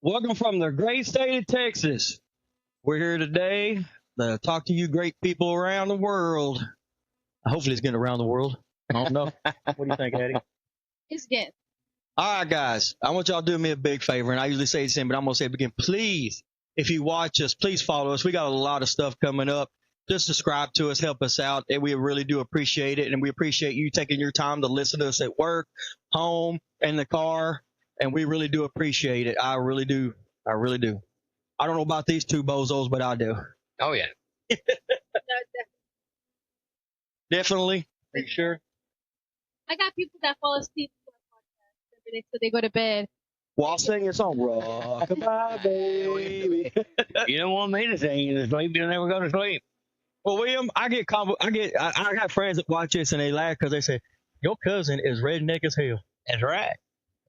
Welcome from the great state of Texas. We're here today to talk to you great people around the world. Hopefully it's getting around the world. I don't know. What do you think, Eddie? It's good. All right, guys. I want y'all to do me a big favor, and I usually say the same, but I'm going to say it again. Please, if you watch us, please follow us. We got a lot of stuff coming up. Just subscribe to us, help us out, and we really do appreciate it. And we appreciate you taking your time to listen to us at work, home, in the car, and we really do appreciate it. I really do. I really do. I don't know about these two bozos, but I do. Oh, yeah. No, Definitely. Are you sure? I got people that fall asleep to our podcast every day, so they go to bed. Well, I'll sing your song. Rock-a-bye, baby. You don't want me to sing you to sleep, you'll never go to sleep. Well, William, I got friends that watch this and they laugh because they say, your cousin is redneck as hell. That's right.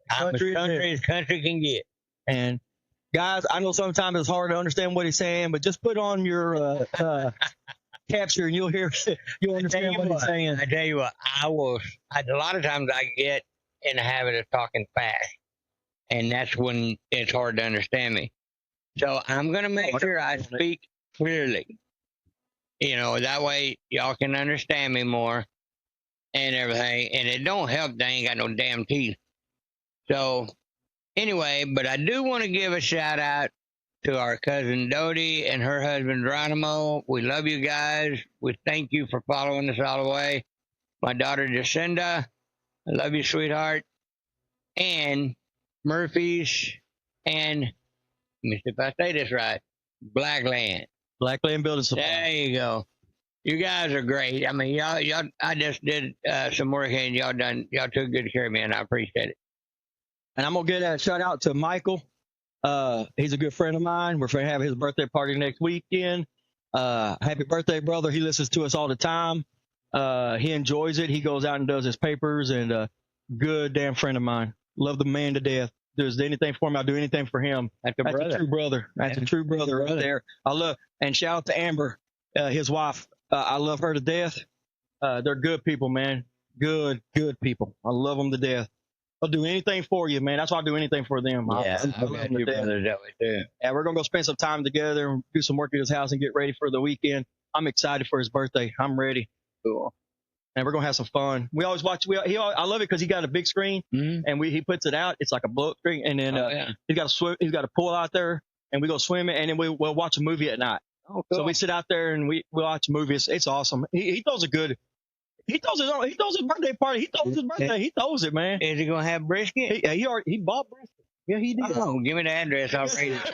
I'm as country as country can get. And guys, I know sometimes it's hard to understand what he's saying, but just put on your capture and you'll understand what he's saying. I tell you what, a lot of times I get in the habit of talking fast, and that's when it's hard to understand me. So I'm going to make sure I speak clearly. You know, that way y'all can understand me more and everything. And it don't help that I ain't got no damn teeth. So anyway, but I do want to give a shout out to our cousin Dodie and her husband Geronimo. We love you guys. We thank you for following us all the way. My daughter Jacinda, I love you, sweetheart. And Murphy's and, let me see if I say this right, Blackland. Blackland Building Supply. There you go. You guys are great. I mean, y'all. I just did some work and y'all took good care of me, and I appreciate it. And I'm gonna get a shout out to Michael. He's a good friend of mine. We're gonna have his birthday party next weekend. Happy birthday, brother. He listens to us all the time. He enjoys it. He goes out and does his papers, and good damn friend of mine. Love the man to death. Does anything for him, I'll do anything for him. That's a true brother. That's a true brother right there. And shout out to Amber, his wife. I love her to death. They're good people, man. Good people. I love them to death. I'll do anything for you, man. That's why I do anything for them. Yeah, I've got two brothers that way too. Yeah, we're gonna go spend some time together and do some work at his house and get ready for the weekend. I'm excited for his birthday. I'm ready. Cool. And we're gonna have some fun. We always watch. I love it because he got a big screen, and he puts it out. It's like a blow up screen, and then he's got a swim. He's got a pool out there, and we go swimming, and then we'll watch a movie at night. Oh, cool. So we sit out there and we watch movies. It's awesome. He throws a good. He throws his birthday party. He throws his birthday. He throws it, man. Is he gonna have brisket? He bought brisket. Yeah, he did. Oh, give me the address. I'll raid it.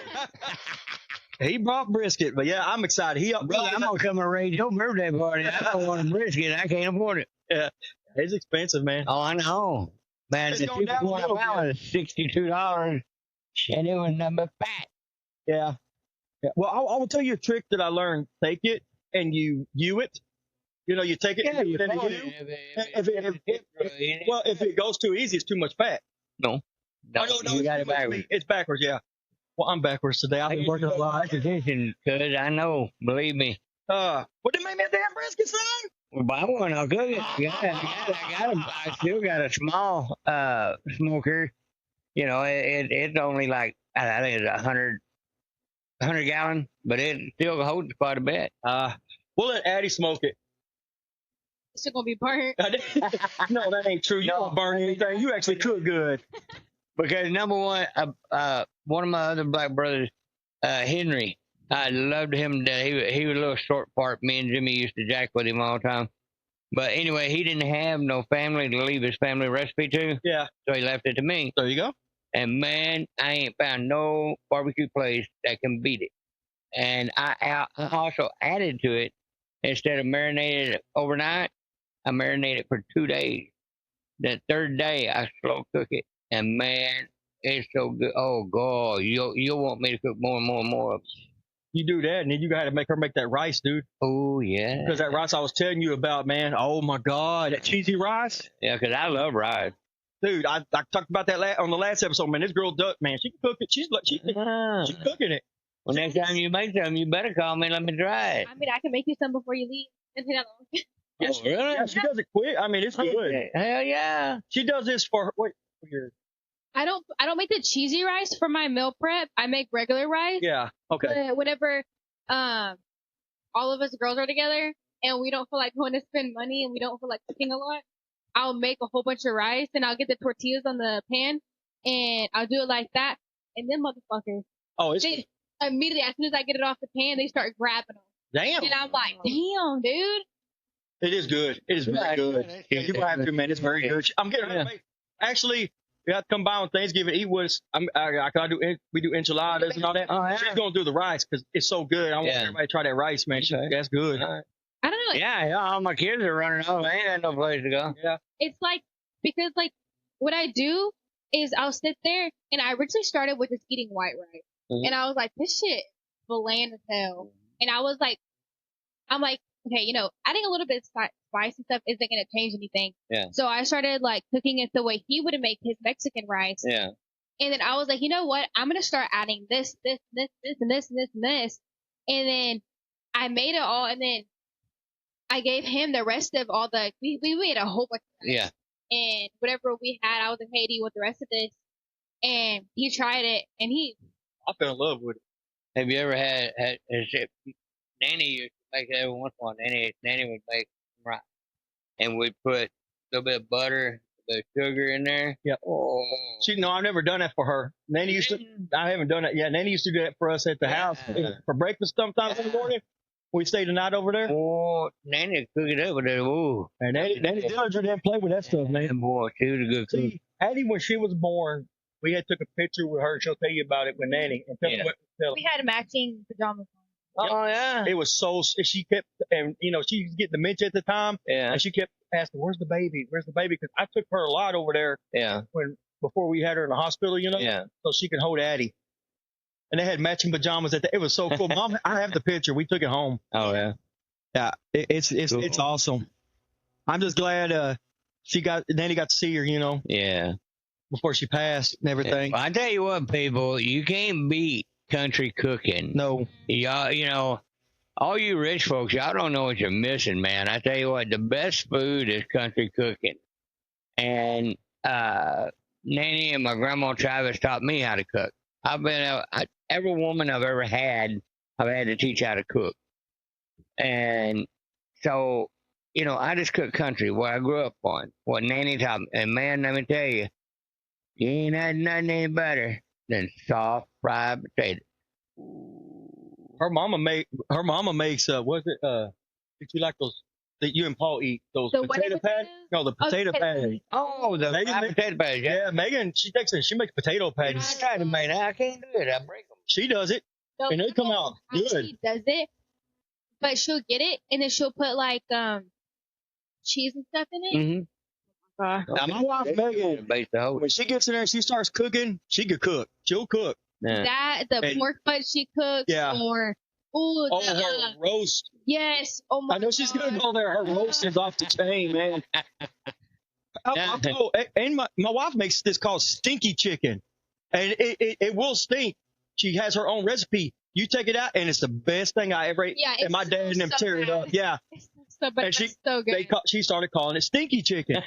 He brought brisket, but yeah, I'm excited. Brother, I'm gonna come and raid your birthday party. I don't want a brisket. I can't afford it. Yeah, it's expensive, man. Oh, I know. Man, the $2 was $62, and it was number fat. Yeah. Well, I will tell you a trick that I learned. Take it and you it. You know, you take it. Yeah, if it goes too easy, it's too much fat. No, you got it backwards. It's backwards, yeah. Well, I'm backwards today. I've been working a lot. Tradition, cuz I know. Believe me. Well, they made me a damn brisket, son. Well, buy one. I'll cook it. I still got a small smoker. You know, it's only like I think it's 100 gallon, but it still holds quite a bit. We'll let Addie smoke it. It's still gonna be burnt. No, that ain't true. You don't burn anything. You actually cook good. Because number one, one of my other black brothers, Henry, I loved him. He was a little short part. Me and Jimmy used to jack with him all the time. But anyway, he didn't have no family to leave his family recipe to. Yeah. So he left it to me. There you go. And man, I ain't found no barbecue place that can beat it. And I also added to it, instead of marinating it overnight, I marinated it for 2 days. The third day, I slow cook it. And man, it's so good. Oh God, you'll want me to cook more and more and more of it. You do that, and then you got to make her make that rice, dude. Oh yeah. Because that rice I was telling you about, man. Oh my God, that cheesy rice. Yeah, because I love rice. Dude, I talked about that on the last episode, man. This girl, man, she can cook it. She's cooking it. Well, next time you make something, you better call me and let me try it. I mean, I can make you some before you leave. Oh, really? Yeah, she does it quick. I mean, it's good. Hell yeah. She does this for I don't make the cheesy rice for my meal prep. I make regular rice. Yeah. Okay. But whenever all of us girls are together and we don't feel like going to spend money and we don't feel like cooking a lot, I'll make a whole bunch of rice and I'll get the tortillas on the pan and I'll do it like that. And then motherfuckers, Oh, it's they immediately as soon as I get it off the pan, they start grabbing them. damn. And I'm like, damn, dude. It is good. It is very good. Yeah, you have to, man. It's very good. I'm getting ready to make. Actually, you have to come by on Thanksgiving, eat with us. We do enchiladas and all that. Oh, yeah. She's gonna do the rice because it's so good. I want everybody to try that rice, man. That's good. All right. I don't know. Yeah, all my kids are running off. They ain't got no place to go. Yeah. It's like, because like what I do is I'll sit there and I originally started with just eating white rice. Mhm. And I was like, this shit bland as hell. And I'm like, okay, adding a little bit of spice and stuff isn't going to change anything. Yeah. So I started like cooking it the way he would make his Mexican rice. Yeah. And then I was like, you know what? I'm going to start adding this, and this. And then I made it all. And then I gave him the rest of all we made a whole bunch of rice. Yeah. And whatever we had, I was like, hey, do you want the rest of this? And he tried it and I fell in love with it. Have you ever had Nanny used to make it every once in a while. Nanny would make some rice. And we'd put a little bit of butter, a bit of sugar in there. Yeah. Oh. I've never done that for her. Nanny used to. I haven't done that yet. Nanny used to do that for us at the house for breakfast sometimes in the morning. We stayed the night over there. Oh, Nanny cook it up with that. Ooh. And Nanny Dillinger didn't play with that stuff, man. And boy, she was a good cook. See, Addie, when she was born, we had took a picture with her. She'll tell you about it with Nanny and tell me what to tell. we had matching pajamas on. Oh, yeah. It was so. She kept, and she was getting dementia at the time, Yeah. and she kept asking, "Where's the baby? Where's the baby?" Because I took her a lot over there Yeah. before we had her in the hospital, Yeah. so she could hold Addie. And they had matching pajamas it was so cool. Mom, I have the picture. We took it home. Oh, yeah. Yeah, it's Cool. it's awesome. I'm just glad Nanny got to see her, Yeah. before she passed and everything. I tell you what, people, you can't beat country cooking. No. Y'all, all you rich folks, y'all don't know what you're missing, man. I tell you what, the best food is country cooking. And Nanny and my grandma Travis taught me how to cook. Every woman I've ever had, I've had to teach how to cook. And so, I just cook country, what I grew up on, what Nanny taught me. And man, let me tell you, you ain't had nothing any better than soft fried potatoes. Her mama makes did you like those that you and Paul eat, those The potato wedding patties? No, the potato patties. Oh, the fried potato patties. Yeah. Yeah, Megan, she makes potato I patties. tried to make that. I can't do it. I break them. She does it. So And they come out good. She does it, but she'll get it and then she'll put like cheese and stuff in it. Mm-hmm. Now my wife Megan, when she gets in there and she starts cooking, she could cook. She'll cook. Yeah. The pork butt she cooks, Yeah. or Her roast. yes, oh my! I know she's gonna God. go there. Her roast is off the chain, man. And my wife makes this called stinky chicken, and it will stink. She has her own recipe. You take it out, and it's the best thing I ever ate. Yeah, and my dad and them tear it up. Yeah, It's so, but And it's so good. she started calling it stinky chicken.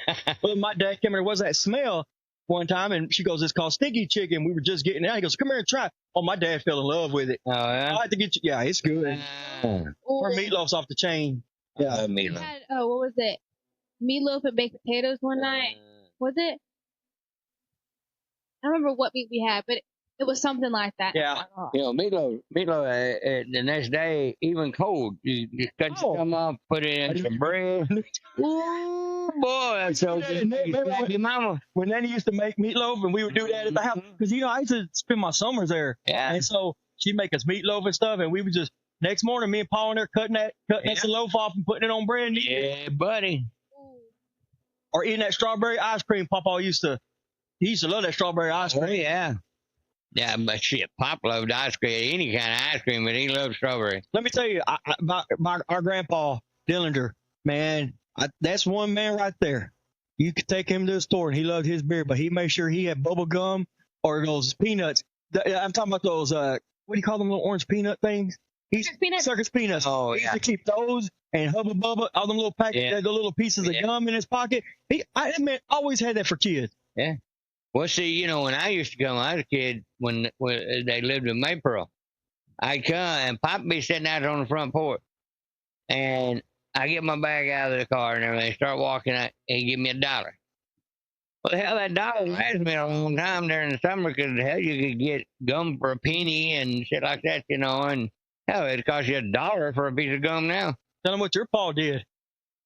But my dad came here, what's that smell? One time, and she goes, it's called stinky chicken. We were just getting it out. He goes, come here and try it. Oh, my dad fell in love with it. Oh, I yeah. like to get you. Yeah, it's good. Oh, Her meatloaf's off the chain. Yeah. We had what was it? Meatloaf and baked potatoes one night. Was it? I don't remember what meat we had, but it was something like that. Yeah. Meatloaf, the next day, even cold, you cut some off, put it in some bread. Ooh, boy, that's so good. Your mama. When Nanny used to make meatloaf, and we would do that at the house, because I used to spend my summers there, Yeah. and so she'd make us meatloaf and stuff, and we would just next morning, me and Paul in there cutting that loaf off and putting it on bread, and eating it. Yeah, buddy. Or eating that strawberry ice cream. Papa used to love that strawberry ice cream. Oh, yeah. Yeah, but shit, Pop loved ice cream, any kind of ice cream, but he loved strawberry. Let me tell you, our grandpa Dillinger, man, that's one man right there. You could take him to the store, and he loved his beer, but he made sure he had bubble gum or those peanuts. I'm talking about those, what do you call them, little orange peanut things? Circus peanuts. Oh, He used yeah. to keep those and Hubba Bubba, all them little packets, the little pieces of gum in his pocket. That man always had that for kids. Yeah. Well, see, you know, when I used to come, I was a kid when they lived in Maypearl. I'd come and Pop be sitting out on the front porch, and I get my bag out of the car and everything, start walking out, and he give me $1. Well, the hell, that dollar lasts me a long time during the summer because hell, you could get gum for a penny and shit like that, you know, and hell, it costs you $1 for a piece of gum now. Tell him what your pa did.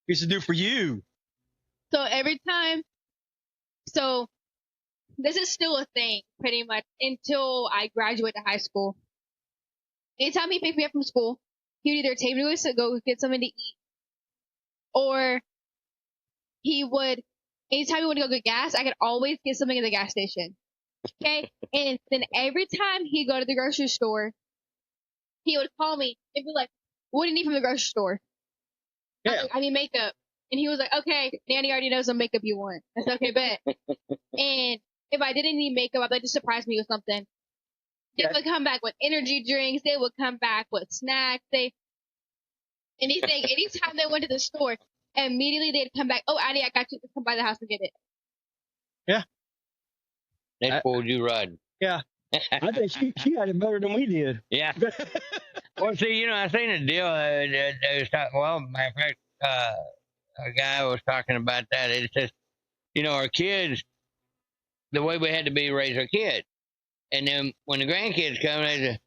He used to do for you. So every time, so this is still a thing pretty much until I graduate to high school. Anytime he picked me up from school, he would either take me to go get something to eat, or he would, anytime he wanted to go get gas, I could always get something at the gas station. Okay? And then every time he'd go to the grocery store, he would call me and be like, what do you need from the grocery store? Yeah. I was like, I need makeup. And he was like, okay, Nanny already knows the makeup you want. I said, okay, bet. And if I didn't need makeup, I'd like to surprise me with something. They would come back with energy drinks. They would come back with snacks. Anything. Anytime they went to the store, immediately they'd come back. Oh, Addie, I got you. Come by the house and get it. Yeah. They spoiled you riding. Yeah. I think she had it better than we did. Yeah. Well, see, you know, I seen a deal. They was talking, well, matter of fact, a guy was talking about that. It says, you know, our kids, the way we had to be raise our kids. And then when the grandkids come, they say,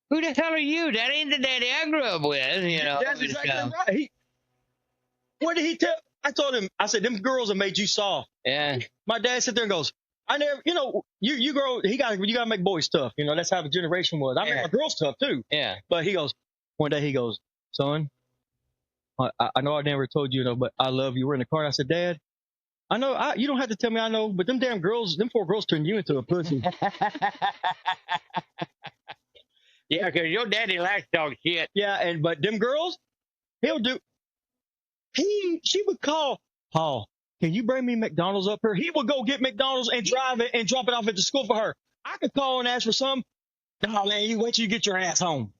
who the hell are you? That ain't the daddy I grew up with, you know. That's exactly right. What did he tell? I told him, I said, them girls have made you soft. Yeah. My dad sat there and goes, I never, you know, you grow, you gotta make boys tough. You know, that's how the generation was. I made my girls tough too. Yeah. But he goes, one day he goes, son, I know I never told you, but I love you. We're in the car. And I said, Dad, I know, you don't have to tell me I know, but them damn girls, them 4 girls turned you into a pussy. Yeah, because your daddy likes dog shit. Yeah, but them girls, she would call, Paul, can you bring me McDonald's up here? He would go get McDonald's and drive it and drop it off at the school for her. I could call and ask for some. No, man, you wait till you get your ass home.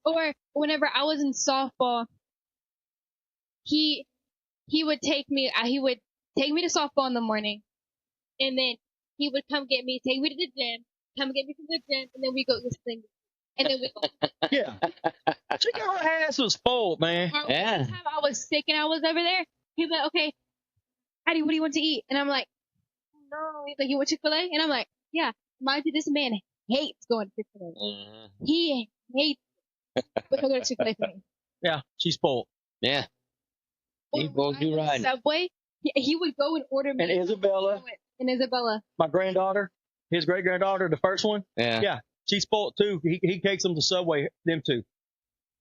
Or whenever I was in softball, he would take me to softball in the morning, and then he would come get me, take me to the gym, come get me from the gym, and then we go this thing, and then we go. Yeah. Her ass was spoiled, man. Yeah. One time I was sick and I was over there, he'd be like, okay, Addie, what do you want to eat? And I'm like, no. He's like, you want Chick-fil-A? And I'm like, yeah. Mind you, this man hates going to Chick-fil-A. Mm-hmm. He hates it. But he'll go to Chick-fil-A for me. Yeah, she's spoiled. Yeah. He spoiled you right. Subway, he would go and order me. And Isabella. My granddaughter, his great-granddaughter, the first one. Yeah. Yeah, she's spoiled too. He takes them to Subway, them two,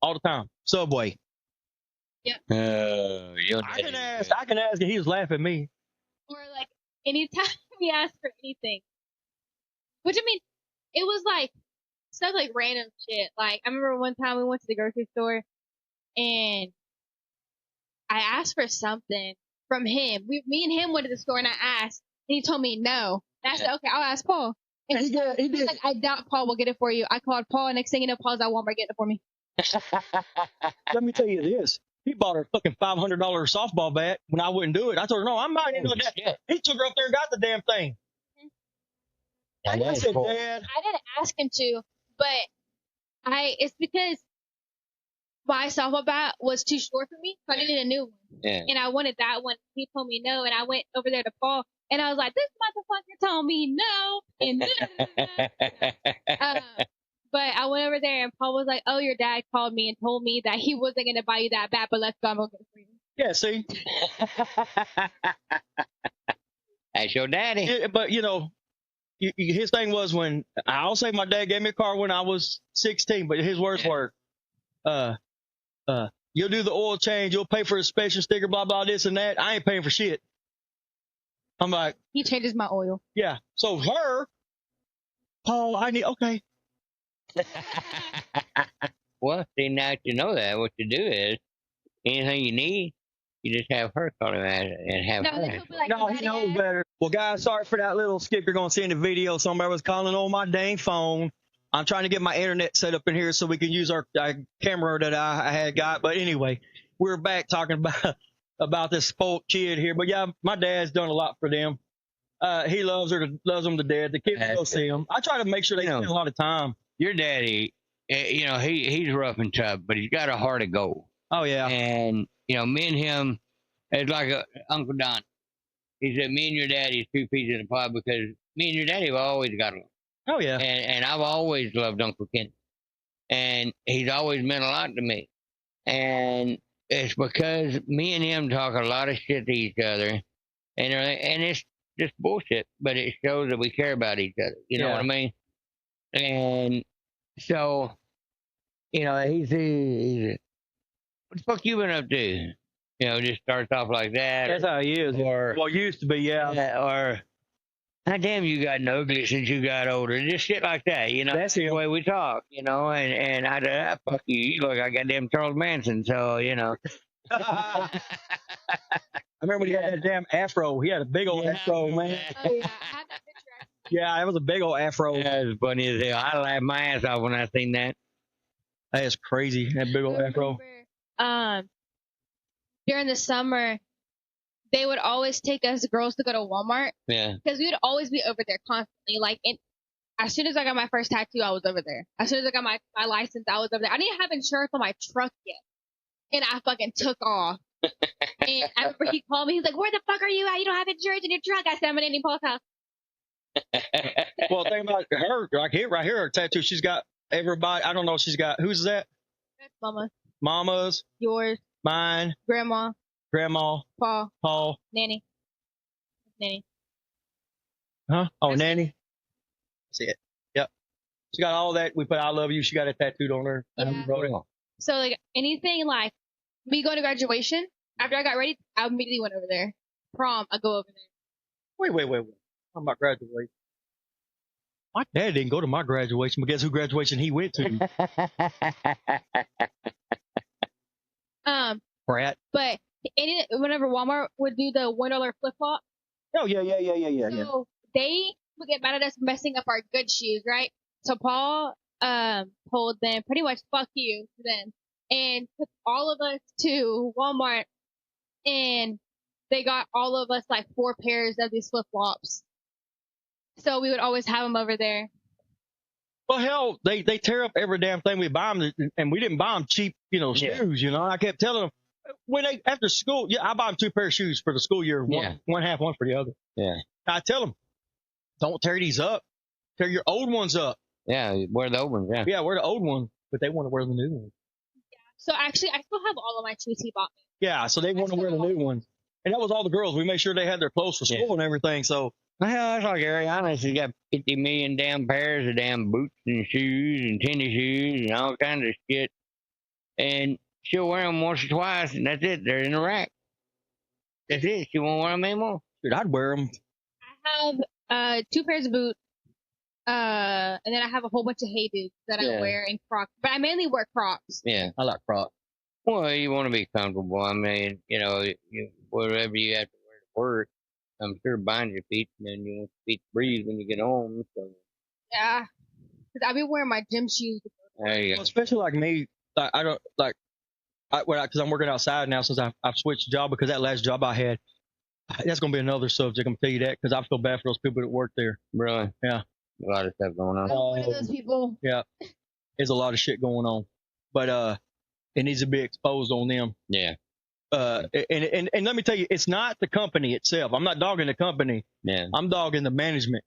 all the time. Subway. Yep. I can ask, and he was laughing at me. Or like, anytime we ask for anything. Which, I mean, it was like, stuff like random shit. Like, I remember one time we went to the grocery store, and I asked for something from him. Me and him went to the store, and I asked, and he told me no. And I said, okay, I'll ask Paul. And he did. Like, I doubt Paul will get it for you. I called Paul, and next thing you know, Paul's at Walmart getting it for me. Let me tell you this. He bought her a fucking $500 softball bat when I wouldn't do it. I told her, no, I'm buying into that. He took her up there and got the damn thing. I said, cool. Dad. I didn't ask him to, but it's because my softball bat was too short for me, so I needed a new one. Yeah. And I wanted that one. He told me no, and I went over there to Paul, and I was like, this motherfucker told me no. And but I went over there, and Paul was like, oh, your dad called me and told me that he wasn't going to buy you that bat, but let's go, I'm going to get it for you. Yeah, see? That's your daddy. Yeah, but, you know, his thing was when, I'll say my dad gave me a car when I was 16, but his words were, you'll do the oil change, you'll pay for a special sticker, blah, blah, this and that. I ain't paying for shit. I'm like. He changes my oil. Yeah. So Paul, okay. Well, see, now that you know that, what you do is, anything you need, you just have her call him and have her. No, he knows better. Well, guys, sorry for that little skip you're going to see in the video. Somebody was calling on my dang phone. I'm trying to get my internet set up in here so we can use our camera that I had got. But anyway, we're back talking about this spoiled kid here. But yeah, my dad's done a lot for them. He loves them to death. The kids go see him. I try to make sure they spend a lot of time. Your daddy, he's rough and tough, but he's got a heart of gold. Oh yeah. And me and him, it's like Uncle Don. He said, me and your daddy is two peas in a pod because me and your daddy have always got along. Oh yeah. And I've always loved Uncle Ken. And he's always meant a lot to me. And it's because me and him talk a lot of shit to each other. And it's just bullshit, but it shows that we care about each other. You know what I mean? And so, he's what the fuck you been up to? Just starts off like that. That's how he is. Well, used to be, yeah. Or, how damn you gotten ugly since you got older? Just shit like that, That's the way we talk, and I fuck you. You look like goddamn Charles Manson, so, I remember when he had that damn afro. He had a big old afro, man. Oh, yeah. I had that picture. Yeah, it was a big old afro. Yeah, it was funny as hell. I laughed my ass off when I seen that. That's crazy. That big old afro. During the summer, they would always take us girls to go to Walmart. Yeah. Because we would always be over there constantly. Like, as soon as I got my first tattoo, I was over there. As soon as I got my license, I was over there. I didn't have insurance on my truck yet. And I fucking took off. And I remember he called me. He's like, where the fuck are you at? You don't have insurance in your truck. I said, I'm at Indian Paul's house. Well, think about her, like right here, her tattoo. She's got everybody. I don't know. She's got, who's that? That's Mama. Mama's. Yours. Mine. Grandma. Paul. Nanny. Huh? Oh, That's Nanny. That's it. Yep. She got all that. We put I love you. She got it tattooed on her. Yeah. Wrote it on. So, like, anything like me going to graduation, after I got ready, I immediately went over there. Prom, I go over there. Wait. Talking about graduation. My dad didn't go to my graduation, but guess who graduation he went to? Brat. But whenever Walmart would do the $1 flip flop. Oh yeah. So they would get mad at us messing up our good shoes, right? So Paul told them pretty much fuck you to them and took all of us to Walmart, and they got all of us like 4 pairs of these flip flops. So we would always have them over there. Well, hell, they tear up every damn thing we buy them, and we didn't buy them cheap, shoes. I kept telling them when after school, I buy them 2 pair of shoes for the school year, one half, one for the other. Yeah. I tell them, don't tear these up, tear your old ones up. Yeah, wear the old ones. Yeah. Yeah, wear the old ones, but they want to wear the new ones. Yeah. So actually, I still have all of my shoes he bought me. Yeah, so they want to wear the new ones, and that was all the girls. We made sure they had their clothes for school and everything. So. Well, that's like Ariana. She's got 50 million damn pairs of damn boots and shoes and tennis shoes and all kinds of shit. And she'll wear them once or twice, and that's it. They're in the rack. That's it. She won't wear them anymore. Dude, I'd wear them. I have 2 pairs of boots, and then I have a whole bunch of hay boots that I wear and Crocs. But I mainly wear Crocs. Yeah. I like Crocs. Well, you want to be comfortable. I mean, whatever you have to wear to work. I'm sure bind your feet, and then you want your feet to breathe when you get home. So. Yeah, because I've been wearing my gym shoes. There you go. Well, especially like me, I don't like, because I'm working outside now since I've switched job, because that last job I had, that's gonna be another subject. I'm gonna tell you that, because I feel bad for those people that work there. Really? Yeah. A lot of stuff going on. I'm one of those people. Yeah. There's a lot of shit going on, but it needs to be exposed on them. Yeah. And let me tell you, it's not the company itself. I'm not dogging the company. Yeah. I'm dogging the management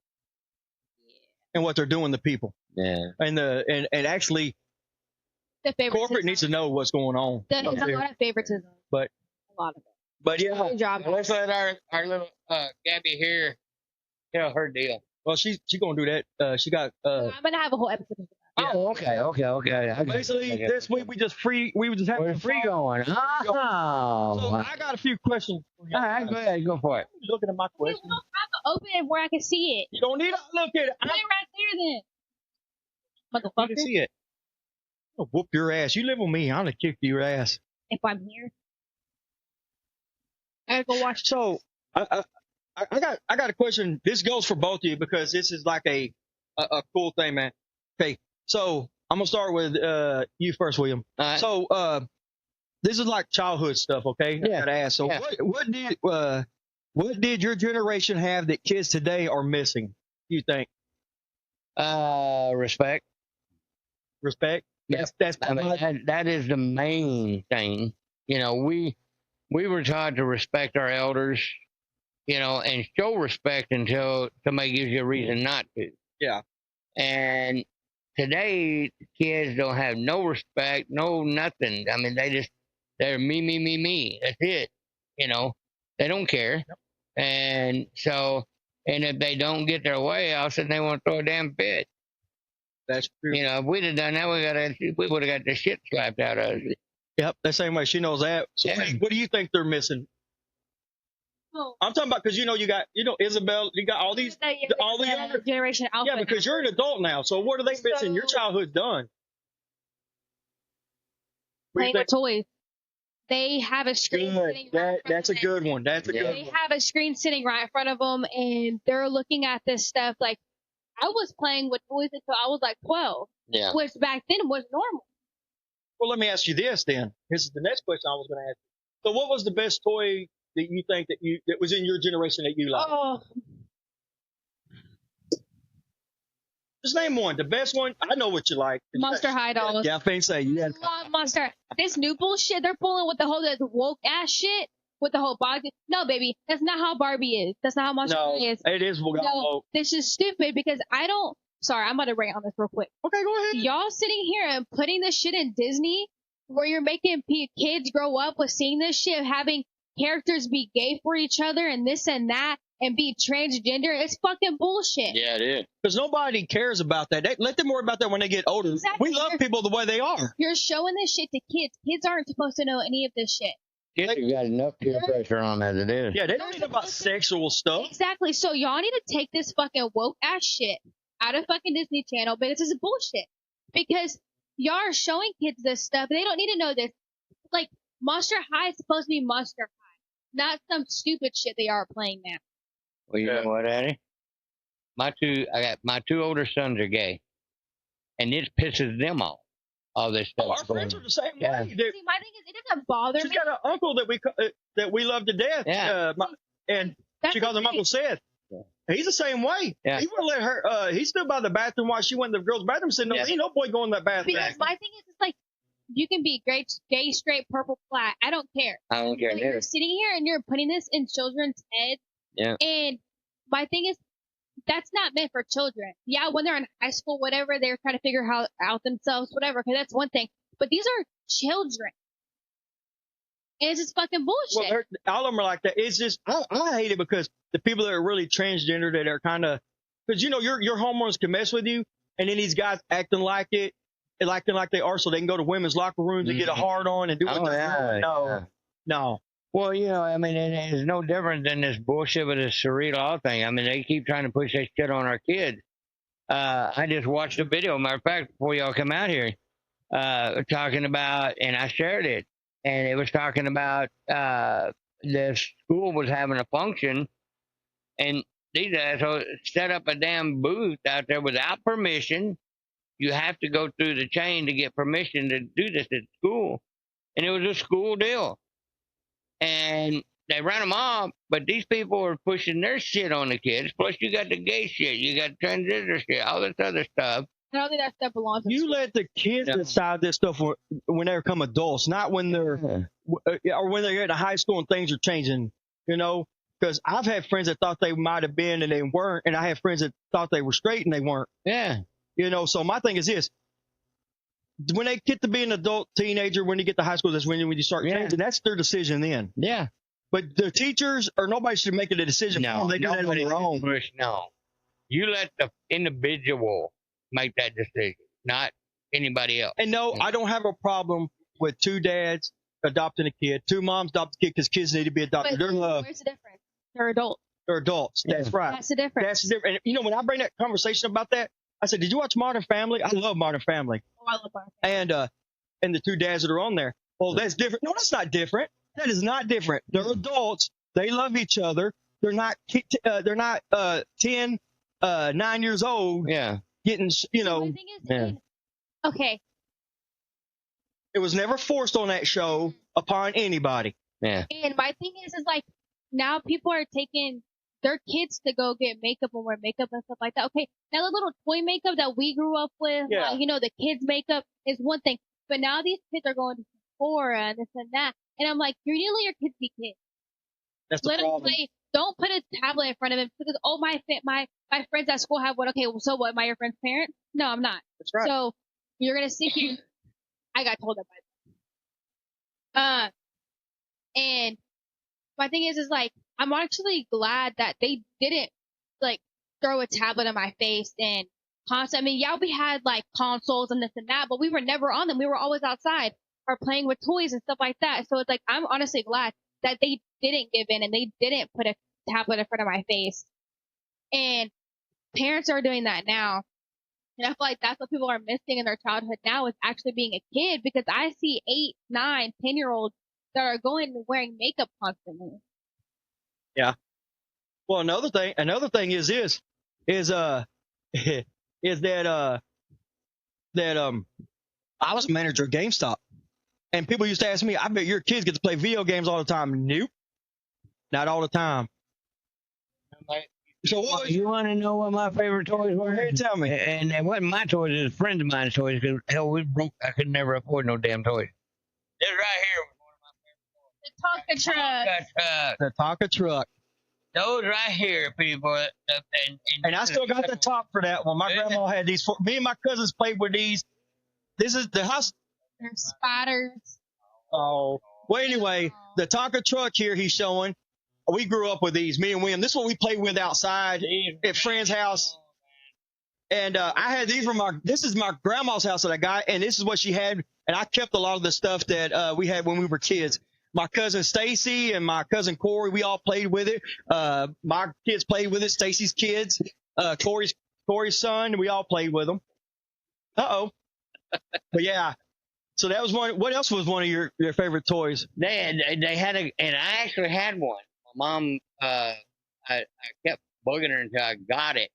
and what they're doing to people. Yeah. And actually, The favoritism. corporate needs to know what's going on. There's a lot of favoritism. But a lot of it. But yeah, Good job. Let's let our little Gabby here tell her deal. well, she's gonna do that. She got I'm gonna have a whole episode. Yeah. Oh, okay. Basically, this week we were just having free going. So Oh. I got a few questions for you. All right, go ahead, go for it. Looking at my You questions. don't have to open it where I can see it. You don't need to look at it. Put it right there then. I Motherfucker. can see it. I'll whoop your ass. You live with me. I'm gonna kick your ass. If I'm here. I gotta go watch. So I got a question. This goes for both of you, because this is like a cool thing, man. Okay, so I'm gonna start with you first, William. All right. So this is like childhood stuff, okay? Yeah. I gotta ask. So Yeah. what did What did your generation have that kids today are missing? You think Respect. respect? Yep. That's I mean, that is the main thing. You know, we were taught to respect our elders, you know, and show respect until somebody gives you a reason not to. yeah. And today, kids don't have no respect, no nothing. I mean, they're me. That's it. You know, they don't care. Yep. And so, and if they don't get their way, all of a sudden they want to throw a damn fit. That's true. You know, if we'd have done that, we would have got the shit slapped out of us. Yep, the same way. She knows that. So Yeah. what do you think they're missing? Oh. I'm talking about because you got Isabel, you got all these all the younger generation alpha. yeah, because you're an adult now. So what are they missing? Your childhood's done. What do you playing with think? toys. They have a screen Good. sitting right in front That's a of them. good one. That's a Yeah. good They one. have a screen sitting right in front of them, and they're looking at this stuff. Like, I was playing with toys until I was like 12, Yeah. which back then was normal. Well, let me ask you this then. This is the next question I was going to ask you. So what was the best toy that you think that was in your generation that you liked? Oh, Just name one. The best one. I know what you like. Monster High dolls. Yeah, I think so. You had Love Monster. This new bullshit they're pulling with the whole this woke ass shit with the whole body. No, baby, that's not how Barbie is. That's not how Monster no. High is. It is. No, this is stupid because I don't. Sorry, I'm about to rant on this real quick. Okay, go ahead. Y'all sitting here and putting this shit in Disney where you're making kids grow up with seeing this shit, having characters be gay for each other and this and that and be transgender. It's fucking bullshit. Yeah, it is. Because nobody cares about that. Let them worry about that when they get older. Exactly. We love people the way they are. You're showing this shit to kids. Kids aren't supposed to know any of this shit. Kids have got enough peer pressure on as it is. Yeah, they don't need about sexual stuff. Exactly. So y'all need to take this fucking woke ass shit out of fucking Disney Channel because it's bullshit. Because y'all are showing kids this stuff. They don't need to know this. Like, Monster High is supposed to be Monster High, not some stupid shit they are playing now. Well, you know what, Eddie? My two older sons are gay, and it pisses them off. All this stuff. Our friends are the same Yeah. way. See, my thing is, it doesn't bother She's me. got an uncle that we love to death. Yeah. And That's she calls him okay. Uncle Seth. He's the same way. Yeah. He wouldn't let her. He stood by the bathroom while she went to the girls' bathroom. Said, "No, Yeah. ain't no boy going to that bathroom." Because my thing is, it's like, you can be gay, straight, purple, flat. I don't care. I don't care But neither. you're sitting here and you're putting this in children's heads. Yeah. And my thing is, that's not meant for children. Yeah, when they're in high school, whatever, they're trying to figure out themselves, whatever, because that's one thing. But these are children. And it's just fucking bullshit. Well, all of them are like that. It's just I hate it because the people that are really transgender that are kind of because your hormones can mess with you, and then these guys acting like it, acting like they are, so they can go to women's locker rooms and get a hard on and do what they're doing. No. Well, I mean, it's no different than this bullshit with this cerebral thing. I mean, they keep trying to push that shit on our kids. I just watched a video, matter of fact, before y'all come out here, talking about, and I shared it, and it was talking about the school was having a function, and these assholes set up a damn booth out there without permission. You have to go through the chain to get permission to do this at school, and it was a school deal. And they ran them off, but these people are pushing their shit on the kids. Plus, you got the gay shit, you got transgender shit, all this other stuff. I don't think that stuff belongs in You school. let the kids decide this stuff when they become adults, not when they're or when they're in high school and things are changing. Because I've had friends that thought they might have been and they weren't, and I have friends that thought they were straight and they weren't. Yeah. So my thing is this. When they get to be an adult teenager, when they get to high school, that's when you start changing. That's their decision then. Yeah. But the teachers or nobody should make it a decision for them. They do that on their own. No. You let the individual make that decision, not anybody else. And no, I don't have a problem with two dads adopting a kid, two moms adopt a kid because kids need to be adopted. But where's the difference? They're adults. They're adults. That's right. That's the difference. That's the difference. And when I bring that conversation about that, I said, "Did you watch Modern Family?" I love Modern Family. Oh, I love Modern And the two dads that are on there. Well, that's different. No, that's not different. That is not different. They're adults. They love each other. They're not 10, 9 years old. Yeah. Getting, My thing is, okay. It was never forced on that show upon anybody. Yeah. And my thing is like, now people are taking their kids to go get makeup and wear makeup and stuff like that. Okay, now the little toy makeup that we grew up with, Yeah. you know, the kids makeup is one thing, but now these kids are going to Sephora and this and that, and I'm like, you're gonna let your kids be kids. That's the Let them problem. play. Don't put a tablet in front of them because my friends at school have one. Okay, well, so what? Am I your friend's parent? No, I'm not. That's right. So you're gonna sit here. I got told that by and my thing is like, I'm actually glad that they didn't like throw a tablet in my face and constant. I mean, yeah, we had like consoles and this and that, but we were never on them. We were always outside or playing with toys and stuff like that. So it's like, I'm honestly glad that they didn't give in and they didn't put a tablet in front of my face. And parents are doing that now. And I feel like that's what people are missing in their childhood now is actually being a kid because I see 8, 9, 10-year-olds that are going and wearing makeup constantly. Yeah. Well, another thing is this is that I was a manager of GameStop, and people used to ask me, "I bet your kids get to play video games all the time." Nope, not all the time. So what You want to know what my favorite toys were? Hey, tell me. And it wasn't my toys, it was friends of mine's toys, because, hell, we broke. I could never afford no damn toys. This right here was one of my favorite toys. The Tonka truck. The Tonka truck. Those right here, people. And I still got the top for that one. My grandma had these. Me and my cousins played with these. This is the house. They're spiders. Oh. Well, anyway, the Tonka truck here he's showing. We grew up with these, me and William. This is what we played with outside at friend's house. And I had these from this is my grandma's house that I got, and this is what she had. And I kept a lot of the stuff that we had when we were kids. My cousin Stacy and my cousin Corey, we all played with it. My kids played with it. Stacy's kids, Corey's son, we all played with them. Uh-oh. But yeah. So that was one. What else was one of your favorite toys? They had and I actually had one. My mom, I kept bugging her until I got it.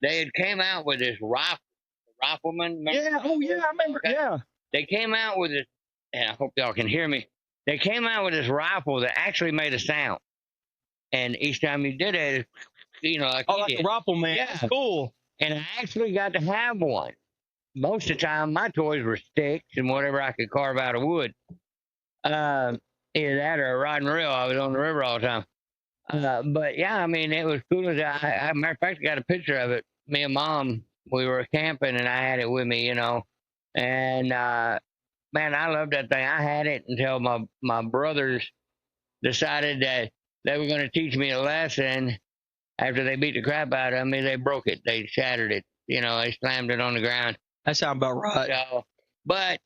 They had came out with this rifleman. Remember? Yeah. Oh yeah, I remember. Yeah. They came out with this, and I hope y'all can hear me. They came out with this rifle that actually made a sound, and each time you did it, like a rifle man. Yeah. That's cool. And I actually got to have one. Most of the time, my toys were sticks and whatever I could carve out of wood. Either that or a rod and reel. I was on the river all the time. But yeah, I mean, it was cool. Matter of fact, I got a picture of it. Me and Mom, we were camping, and I had it with me, And man, I loved that thing. I had it until my brothers decided that they were going to teach me a lesson. After they beat the crap out of me, they broke it. They shattered it. They slammed it on the ground. That sounds about right. So, but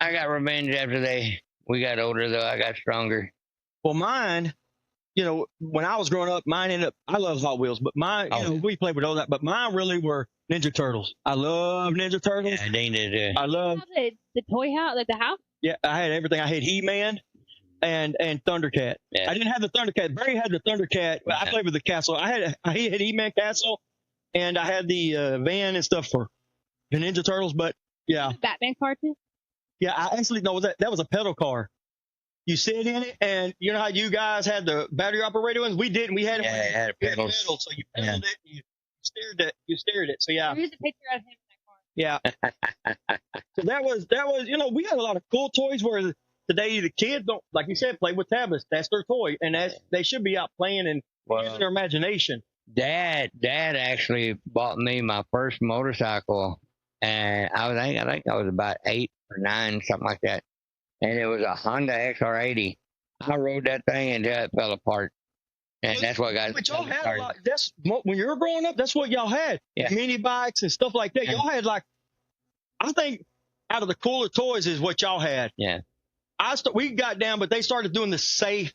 I got revenge after we got older, though. I got stronger. Well, mine, when I was growing up, mine ended up, I love Hot Wheels, but mine, we played with all that, but mine really were Ninja Turtles. I love Ninja Turtles. Yeah, they did. I love the toy house, like the house. Yeah, I had everything. I had He-Man and Thundercat. Yeah. I didn't have the Thundercat. Barry had the Thundercat. Yeah. I played with the castle. I had He-Man castle, and I had the van and stuff for the Ninja Turtles. But yeah, Batman car too. Yeah, I actually know that was a pedal car. You sit in it, and you know how you guys had the battery operated ones? We didn't. We had it. Yeah, it had a pedal. So you pedaled it. You steered it. So yeah. Here's a picture of him in that car. Yeah. So that was, we had a lot of cool toys where today the kids don't, like you said, play with tablets. That's their toy. And they should be out playing and using their imagination. Dad actually bought me my first motorcycle, and I think I was about 8 or 9, something like that. And it was a Honda XR80. I rode that thing until it fell apart. And that's what got But y'all had a lot. That's when you were growing up. That's what y'all had. Yeah. Mini bikes and stuff like that. Y'all had I think out of the cooler toys is what y'all had. Yeah. We got down, but they started doing the safe.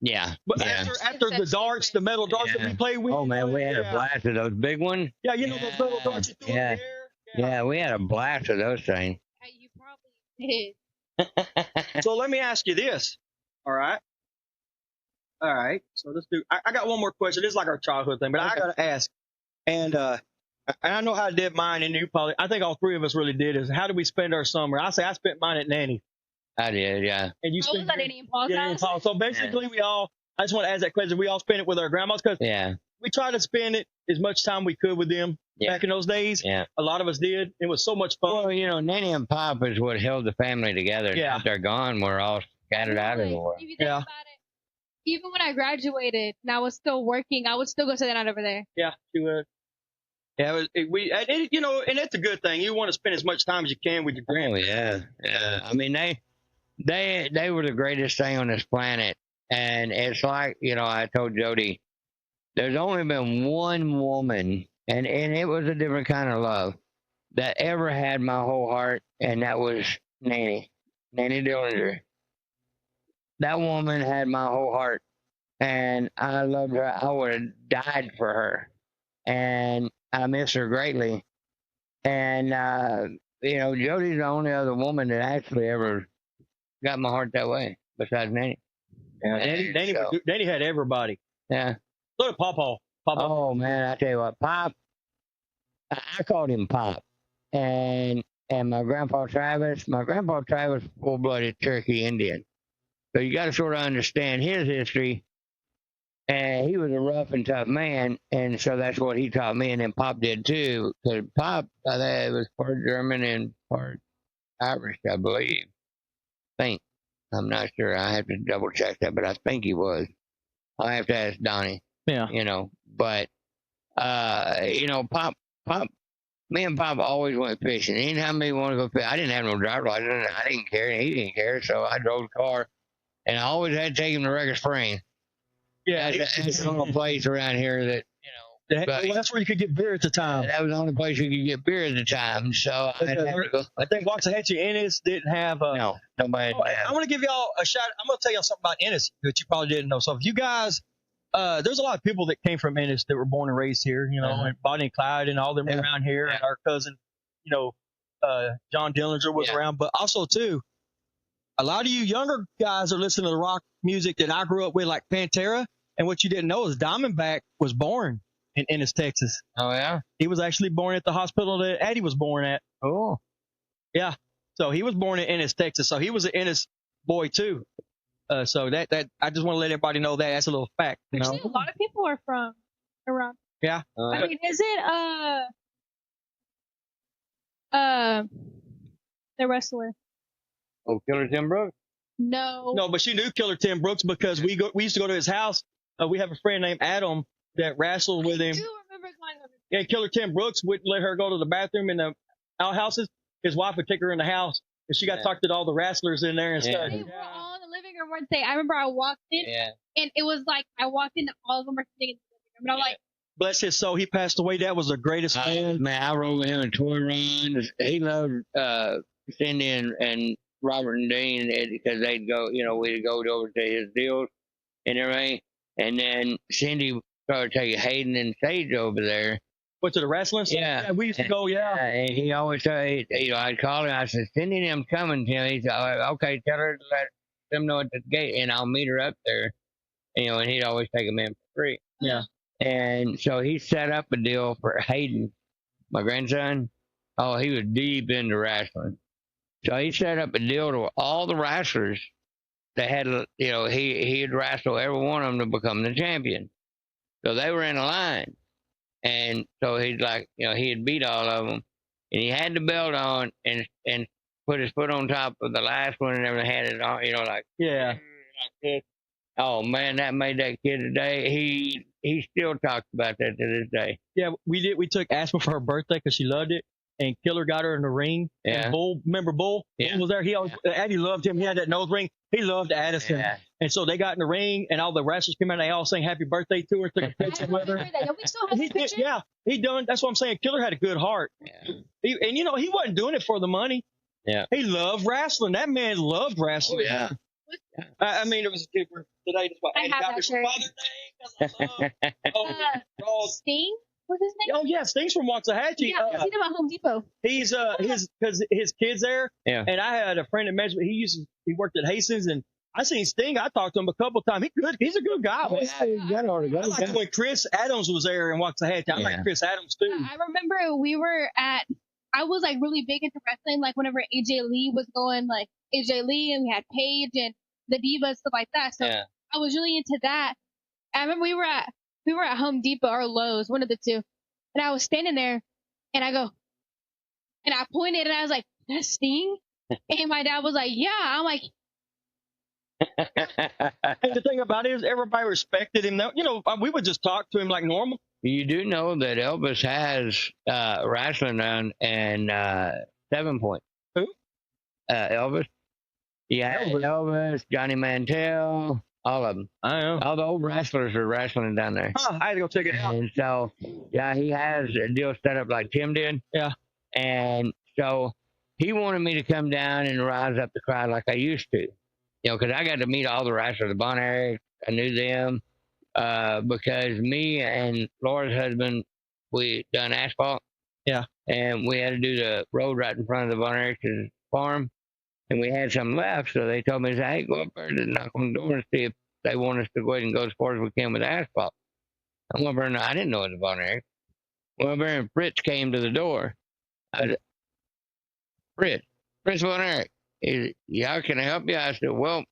Yeah. But yeah. after the darts, the metal darts that we played with. Oh man, we had a blast of those big ones. Yeah, those metal darts you threw in the air. Yeah, we had a blast of those things. You probably did. So let me ask you this. All right. So let's do. I got one more question. This is like our childhood thing, but I got to ask. And I know how I did mine, and you probably. I think all three of us really did. Is how did we spend our summer? I say I spent mine at Nanny. I did, yeah. And you spent at Nanny and Paul's house. So basically, we all. I just want to ask that question. We all spend it with our grandmas because Yeah. we try to spend it as much time we could with them Yeah. back in those days. Yeah. A lot of us did. It was so much fun. Well, you know, Nanny and Pop is what held the family together. Yeah. If they're gone, we're all scattered out of the world. If you think about it, even when I graduated and I was still working, I would still go sit down over there. Yeah, she would. Yeah, you know, and that's a good thing. You want to spend as much time as you can with your grandma. Oh, yeah. Yeah. I mean, they were the greatest thing on this planet. And it's like, you know, I told Jody, there's only been one woman, and it was a different kind of love, that ever had my whole heart, and that was Nanny Dillinger. That woman had my whole heart, and I loved her. I would have died for her, and I miss her greatly. And, you know, Jody's the only other woman that actually ever got my heart that way, besides Nanny. Yeah, Danny had everybody. Yeah. Look at Pawpaw. Oh, man, I tell you what, Pop, I called him Pop. And my grandpa Travis full-blooded Cherokee Indian. So you got to sort of understand his history. And he was a rough and tough man, and so that's what he taught me, and then Pop did too. Because Pop, was part German and part Irish, I believe. I'm not sure. I have to double check that, but I think he was. I'll have to ask Donnie. Yeah. You know, but you know, Pop, me and Pop always went fishing. Anytime we wanted to go fishing, I didn't have no driver's license. I didn't care, and he didn't care, so I drove the car, and I always had to take him to Record Springs. Yeah, it's the only place around here that, you know. Well, that's where you could get beer at the time. That was the only place you could get beer at the time. So I think Waxahachie Ennis didn't have. No, nobody. I want to give y'all a shout. I'm going to tell y'all something about Ennis that you probably didn't know. So if you guys, there's a lot of people that came from Ennis that were born and raised here. You know, and Bonnie and Clyde and all them were around here, and our cousin, you know, John Dillinger was around. But also too, a lot of you younger guys are listening to the rock music that I grew up with, like Pantera. And what you didn't know is Diamondback was born in Ennis, Texas. Oh, yeah? He was actually born at the hospital that Addie was born at. Oh. Yeah. So he was born in Ennis, Texas. So he was an Ennis boy, too. So that I just want to let everybody know that. That's a little fact. You know? Actually, a lot of people are from around. Yeah. I mean, is it the wrestler? Oh, Killer Tim Brooks? No, but she knew Killer Tim Brooks because we used to go to his house. We have a friend named Adam that wrestled with him. I do remember going over. Yeah, Killer Tim Brooks wouldn't let her go to the bathroom in the outhouses. His wife would take her in the house, and she got talked to all the wrestlers in there and stuff. They were all in the living room, weren't they? I remember I walked in, and it was like I walked in, all of them were sitting in the living room, and I'm like, bless his soul, he passed away. That was the greatest man. Man, I rode with him in toy runs. He loved Cindy and Robert and Dean because they'd go, you know, we'd go over to his deals and everything. And then Cindy started taking Hayden and Sage over there. Went to the wrestling? Yeah. We used to go, And he always said, you know, I'd call him. I said, Cindy and them coming, Tim. He said, okay, tell her to let them know at the gate, and I'll meet her up there. And, you know, and he'd always take them in for free. Yeah. And so he set up a deal for Hayden, my grandson. Oh, he was deep into wrestling. So he set up a deal to all the wrestlers that had, you know, he'd wrestle every one of them to become the champion. So they were in a line. And so he's like, you know, he had beat all of them. And he had the belt on and put his foot on top of the last one and everything, had it on, you know, like, like this. Oh, man, that made that kid today. He still talks about that to this day. Yeah, we did. We took Aspen for her birthday because she loved it. And Killer got her in the ring. Yeah. And Bull, remember Bull? Yeah. Bull was there. He always, Addie loved him. He had that nose ring. He loved Addison. Yeah. And so they got in the ring, and all the wrestlers came out, and they all sang happy birthday to her, took a picture with her. Don't we still have the picture? Yeah, he done. That's what I'm saying. Killer had a good heart. Yeah. And, you know, he wasn't doing it for the money. Yeah. He loved wrestling. That man loved wrestling. Oh, yeah. I mean, it was different today. That's why I Addie have got that me shirt. for Father's Day. Sting was his name? Oh yeah, Sting's from Waxahachie. Yeah, I seen him at Home Depot. He's because his kids there. Yeah. And I had a friend that mentioned he worked at Hastings, and I seen Sting. I talked to him a couple of times. He's a good guy. I like when Chris Adams was there in Waxahachie. I like Chris Adams too. I remember I was like really big into wrestling, like whenever AJ Lee was going, like AJ Lee, and we had Paige and the Divas, stuff like that. So I was really into that. I remember we were at Home Depot or Lowe's, one of the two, and I was standing there, and I go, and I pointed, and I was like, "That sting?" And my dad was like, "Yeah." I'm like, And the thing about it is, everybody respected him. Now, we would just talk to him like normal. You do know that Elvis has wrestling and 7 Point. Who? Elvis. Yeah, Elvis, Johnny Mantel, all of them. I know. All the old wrestlers are wrestling down there. Huh, I had to go check it out. And so, yeah, he has a deal set up like Tim did. Yeah. And so he wanted me to come down and rise up the crowd like I used to. Because I got to meet all the wrestlers, the Bon Eric, I knew them. Because me and Laura's husband, we done asphalt. Yeah. And we had to do the road right in front of the Von Erich's farm. And we had some left, so they told me, hey, go up there and knock on the door and see if they want us to go ahead and go as far as we can with asphalt. I went over and I didn't know it was Von Erich. Went over and Fritz came to the door. I said, Fritz Von Erich. He said, yeah, can I help you? I said, well,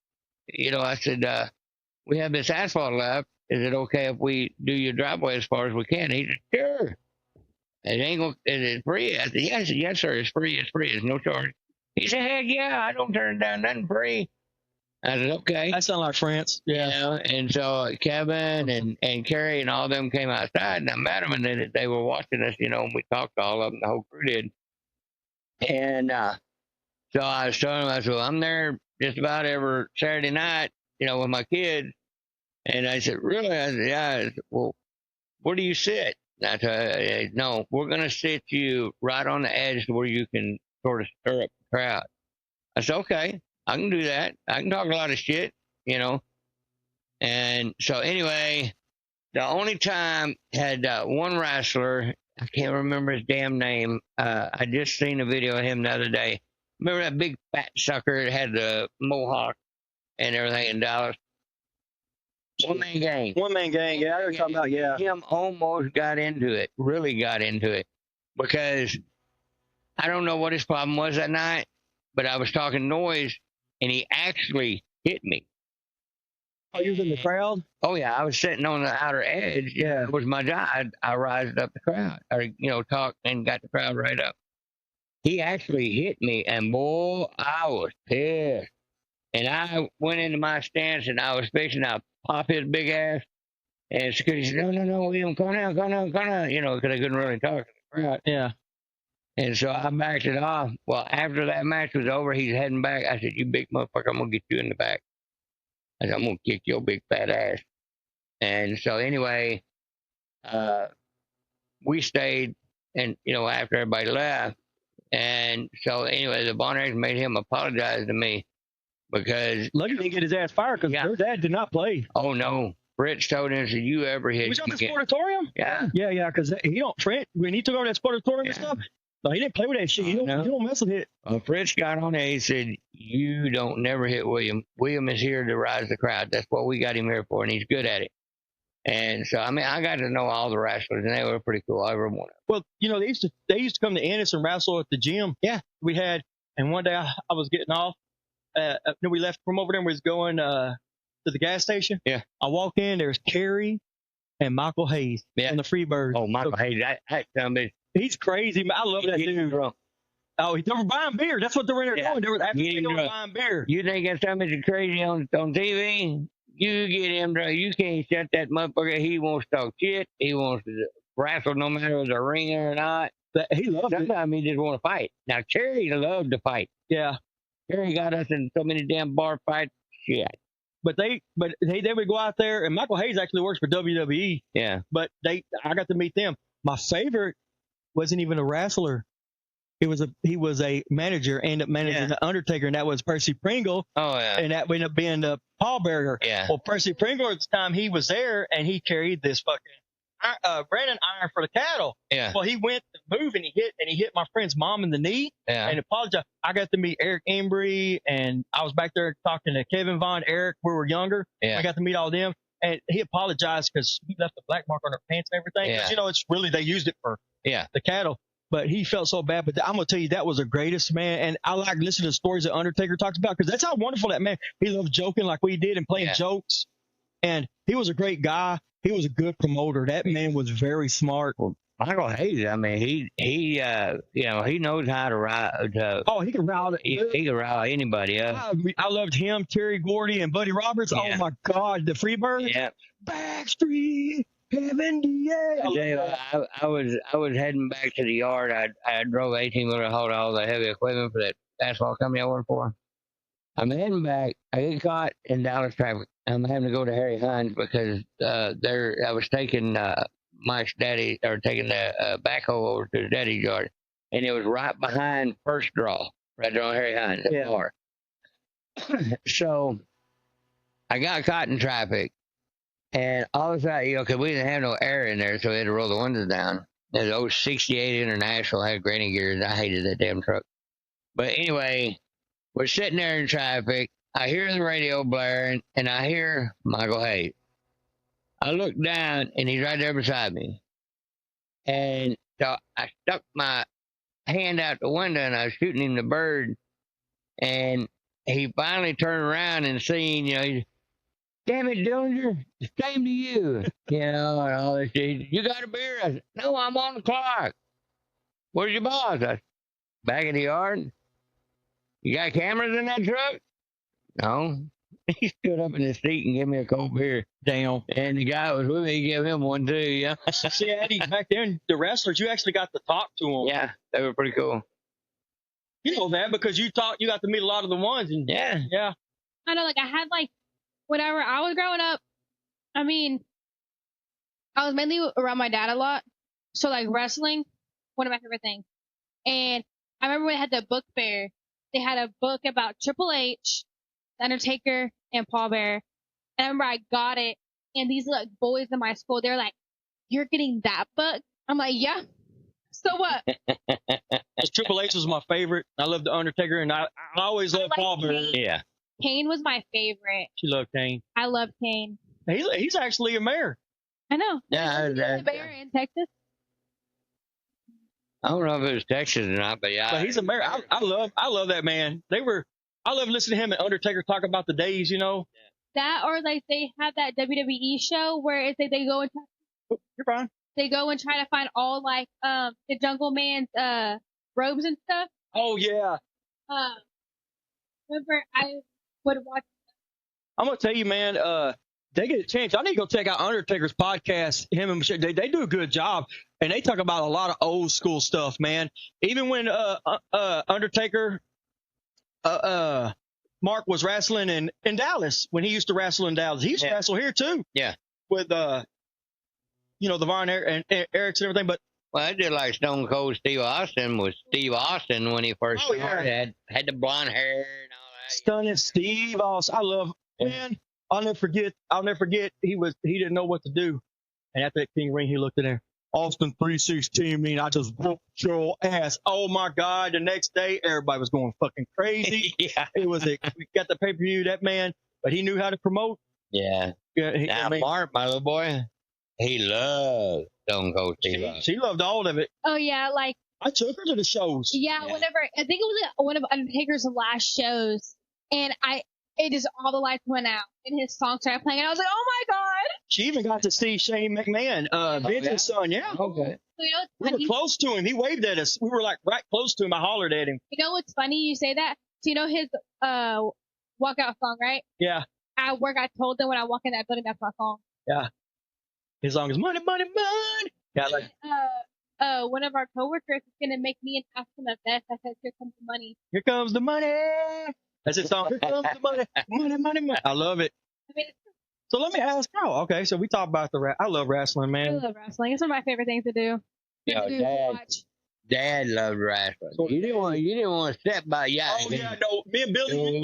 I said, we have this asphalt left. Is it okay if we do your driveway as far as we can? He said, sure. Is it free? I said, yes, sir. It's free. It's no charge. He said, heck yeah, I don't turn down nothing free. I said, okay. That sounds like France. Yeah. And so Kevin and Carrie and all of them came outside, and I met them, and they were watching us, and we talked to all of them, the whole crew did. And so I was telling them, I said, well, I'm there just about every Saturday night, with my kids. And I said, really? I said, yeah. I said, well, where do you sit? And I said, no, we're going to sit you right on the edge where you can sort of stir up the crowd. I said, okay, I can do that. I can talk a lot of shit, And so anyway, the only time had one wrestler, I can't remember his damn name. I just seen a video of him the other day. Remember that big fat sucker that had the mohawk and everything in Dallas? One man gang. Yeah, I know what you're talking about. Yeah. Him almost got into it, really got into it, because I don't know what his problem was that night, but I was talking noise, and he actually hit me. Oh, you was in the crowd? Oh, yeah. I was sitting on the outer edge. Yeah. It was my job. I rised up the crowd, or, talked and got the crowd right up. He actually hit me, and boy, I was pissed. And I went into my stance, and I was fixing to pop his big ass. And security said, no, William, come down, because I couldn't really talk to the crowd. Yeah. And so I backed it off. Well, after that match was over, he's heading back. I said, you big motherfucker, I'm going to get you in the back. I said, I'm going to kick your big fat ass. And so anyway, we stayed, and, after everybody left. And so anyway, the Bon Eric made him apologize to me, because lucky he didn't get his ass fired, because their dad did not play. Oh no, Fritz told him, said, you ever hit? Was he on the sportatorium? Yeah, because Fritz, when he took over that sportatorium and stuff, no, he didn't play with that shit. You don't mess with it. Fritz got on there. He said, you don't never hit William. William is here to rise the crowd. That's what we got him here for, and he's good at it. And so, I got to know all the wrestlers, and they were pretty cool. Every one of them. Well, they used to come to Ennis and wrestle at the gym. Yeah. We had, and one day I was getting off. We left from over there and we was going to the gas station. Yeah. I walk in, there's Kerry and Michael Hayes on the Freebird. Oh, Michael Hayes. He's crazy. I love that dude. Drunk. Oh, they were buying beer. That's what they were in there doing. They were buying beer. You think that something's crazy on TV? You get him drunk. You can't shut that motherfucker. He wants to talk shit. He wants to wrestle no matter if it's a ringer or not. He loves it. Sometimes he just want to fight. Now, Cherry loved to fight. Yeah. Cherry got us in so many damn bar fights. Shit. But they would go out there, and Michael Hayes actually works for WWE. Yeah. But I got to meet them. My favorite wasn't even a wrestler. He was a manager, ended up managing the Undertaker, and that was Percy Pringle. Oh yeah. And that ended up being the pallbearer. Yeah. Well, Percy Pringle at the time he was there, and he carried this fucking branding iron for the cattle. Yeah. Well, he went to move and he hit my friend's mom in the knee. Yeah. And apologized. I got to meet Eric Embry, and I was back there talking to Kevin Vaughn, Eric. We were younger. Yeah. I got to meet all them, and he apologized because he left a black mark on her pants and everything. Yeah. Because, it's really they used it for the cattle. But he felt so bad. But I'm going to tell you, that was the greatest, man. And I like listening to stories that Undertaker talks about, because that's how wonderful that man, he loved joking like we did and playing jokes. And he was a great guy. He was a good promoter. That man was very smart. Michael Hayes, I mean, he knows how to ride. Oh, he can ride. He can ride anybody up. I loved him, Terry Gordy, and Buddy Roberts. Yeah. Oh my God, the Freebirds. Yeah. Backstreet Heaven, yeah. I was heading back to the yard. I drove 18-wheeler to haul all the heavy equipment for that asphalt company I work for. I'm heading back. I get caught in Dallas traffic. I'm having to go to Harry Hines because I was taking Mike's daddy, or taking the backhoe over to his daddy's yard, and it was right behind First Draw, right there on Harry Hines, that bar. So I got caught in traffic, and all of a sudden, because we didn't have no air in there, so we had to roll the windows down. There's old 68 International, had granny gears. I hated that damn truck. But anyway, we're sitting there in traffic. I hear the radio blaring, and I hear Michael Hayes. I look down, and he's right there beside me. And so I stuck my hand out the window, and I was shooting him the bird. And he finally turned around and seen, he's, damn it, Dillinger, same to you. And all this shit. You got a beer? I said, no, I'm on the clock. Where's your boss? I said, back in the yard. You got cameras in that truck? No. He stood up in his seat and gave me a cold beer. Damn. And the guy that was with me, he gave him one too, yeah. See, Eddie, back then, the wrestlers, you actually got to talk to them. Yeah, they were pretty cool. You know that because you got to meet a lot of the ones. And yeah. I know, I had, whenever I was growing up, I mean, I was mainly around my dad a lot. So, wrestling, one of my favorite things. And I remember when they had the book fair, they had a book about Triple H, The Undertaker, and Paul Bearer. And I remember I got it, and these boys in my school, they're like, you're getting that book? I'm like, yeah. So what? Triple H was my favorite. I loved The Undertaker, and I always loved Paul Bearer. Yeah. Kane was my favorite. She loved Kane. I love Kane. He's actually a mayor. I know. Yeah. He's a mayor in Texas. I don't know if it was Texas or not, but yeah. But he's a mayor. I love that man. I love listening to him and Undertaker talk about the days, That, or they have that WWE show where it's they go and you're fine. They go and try to find all the Jungle Man's robes and stuff. Oh yeah. Remember I would watch. I'm gonna tell you, man. They get a chance. I need to go check out Undertaker's podcast. Him and Michelle, they do a good job, and they talk about a lot of old school stuff, man. Even when Undertaker, Mark was wrestling in Dallas, when he used to wrestle in Dallas, he used to wrestle here too. Yeah. With the Von and Erics and everything, but. Well, I did like Stone Cold Steve Austin was Steve Austin when he first started. Had the blonde hair and all that. Stunning Steve Austin. I love, man. I'll never forget. He didn't know what to do. And after that King ring, he looked in there. Austin 316, mean I just whooped your ass. Oh my God. The next day, everybody was going fucking crazy. Yeah. We got the pay-per-view, that man, but he knew how to promote. Yeah. Mark, my little boy, he loved Stone Cold Steve Austin. She loved all of it. Oh yeah, I took her to the shows. Yeah, whenever I think it was one of Undertaker's last shows, and it just all the lights went out and his song started playing, and I was like, oh my God. She even got to see Shane McMahon, Vince's son. Yeah. Okay. So we were close to him. He waved at us. We were right close to him. I hollered at him. You know what's funny? You say that. So his walkout song, right? Yeah. At work, I told them when I walk in that building, that's my song. Yeah. His song is Money, Money, Money. Yeah, one of our coworkers is gonna make me an ask him a vest. I said, "Here comes the money." Here comes the money. That's his song. Here comes the money. Money, money, money. I love it. So let me ask. Oh, okay. So we talk about I love wrestling, man. I love wrestling. It's one of my favorite things to do. Dad loved wrestling. You didn't want to step by Oh yeah, no. Me and Billy,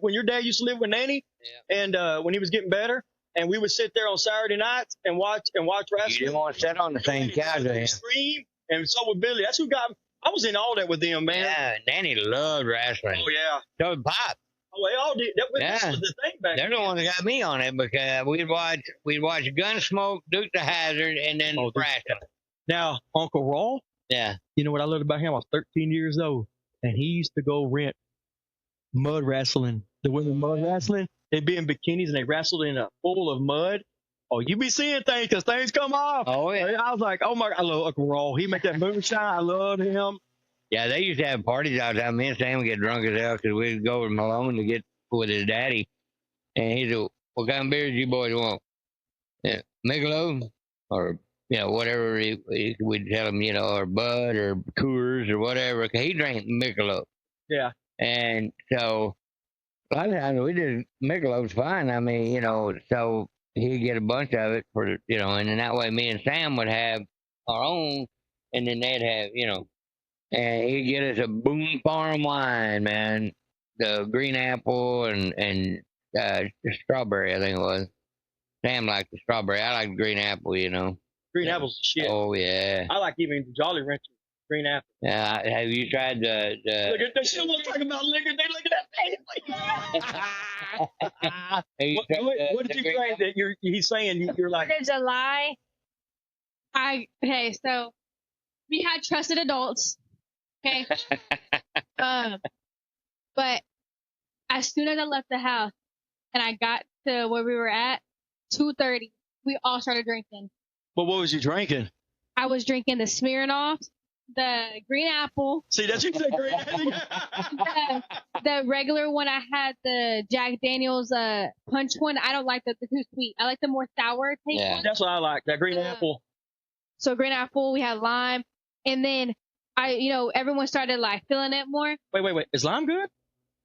when your dad used to live with Nanny, and when he was getting better, and we would sit there on Saturday nights and watch wrestling. You didn't want to sit on the same couch with him. Scream, and so would Billy. That's who got. I was in all that with them, man. Yeah, Nanny loved wrestling. Oh yeah. So did Pop. Oh, they all did. That was the thing back then. They're the ones that got me on it because we'd watch Gunsmoke, Duke the Hazzard, and then wrestling. Now, Uncle Raw. Yeah. You know what I loved about him? I was 13 years old, and he used to go rent mud wrestling. The women mud wrestling. they'd be in bikinis and they wrestled in a pool of mud. Oh, you be seeing things because things come off. Oh, yeah. I was like, oh my, I love Uncle Raw. He make that moonshine. I love him. Yeah, they used to have parties out there. Me and Sam would get drunk as hell because we'd go with Malone to get with his daddy. And he'd say, what kind of beers you boys want? Yeah, Michelob or, whatever we'd tell him, or Bud or Coors or whatever. 'Cause he drank Michelob. Yeah. And so a lot of times we did Michelob's fine. I mean, so he'd get a bunch of it for, and then that way me and Sam would have our own, and then they'd have, and he'd get us a Boone Farm wine, man, the green apple and the strawberry, I think it was. Sam liked the strawberry. I like the green apple, Green apple's shit. Oh yeah. I like even Jolly Rancher green apple. Yeah, have you tried the? Look at they still want to talk about liquor. They look at that face. What did you say that he's saying you're like? There's a lie. So we had trusted adults. Okay. But as soon as I left the house and I got to where we were at, 2:30, we all started drinking. Well, what was you drinking? I was drinking the Smirnoff, the green apple. See, that's what you said, green the regular one. I had the Jack Daniels punch one. I don't like the too sweet. I like the more sour taste one. That's what I like, that green apple. So green apple, we had lime, and then everyone started like feeling it more. Wait. Is lime good?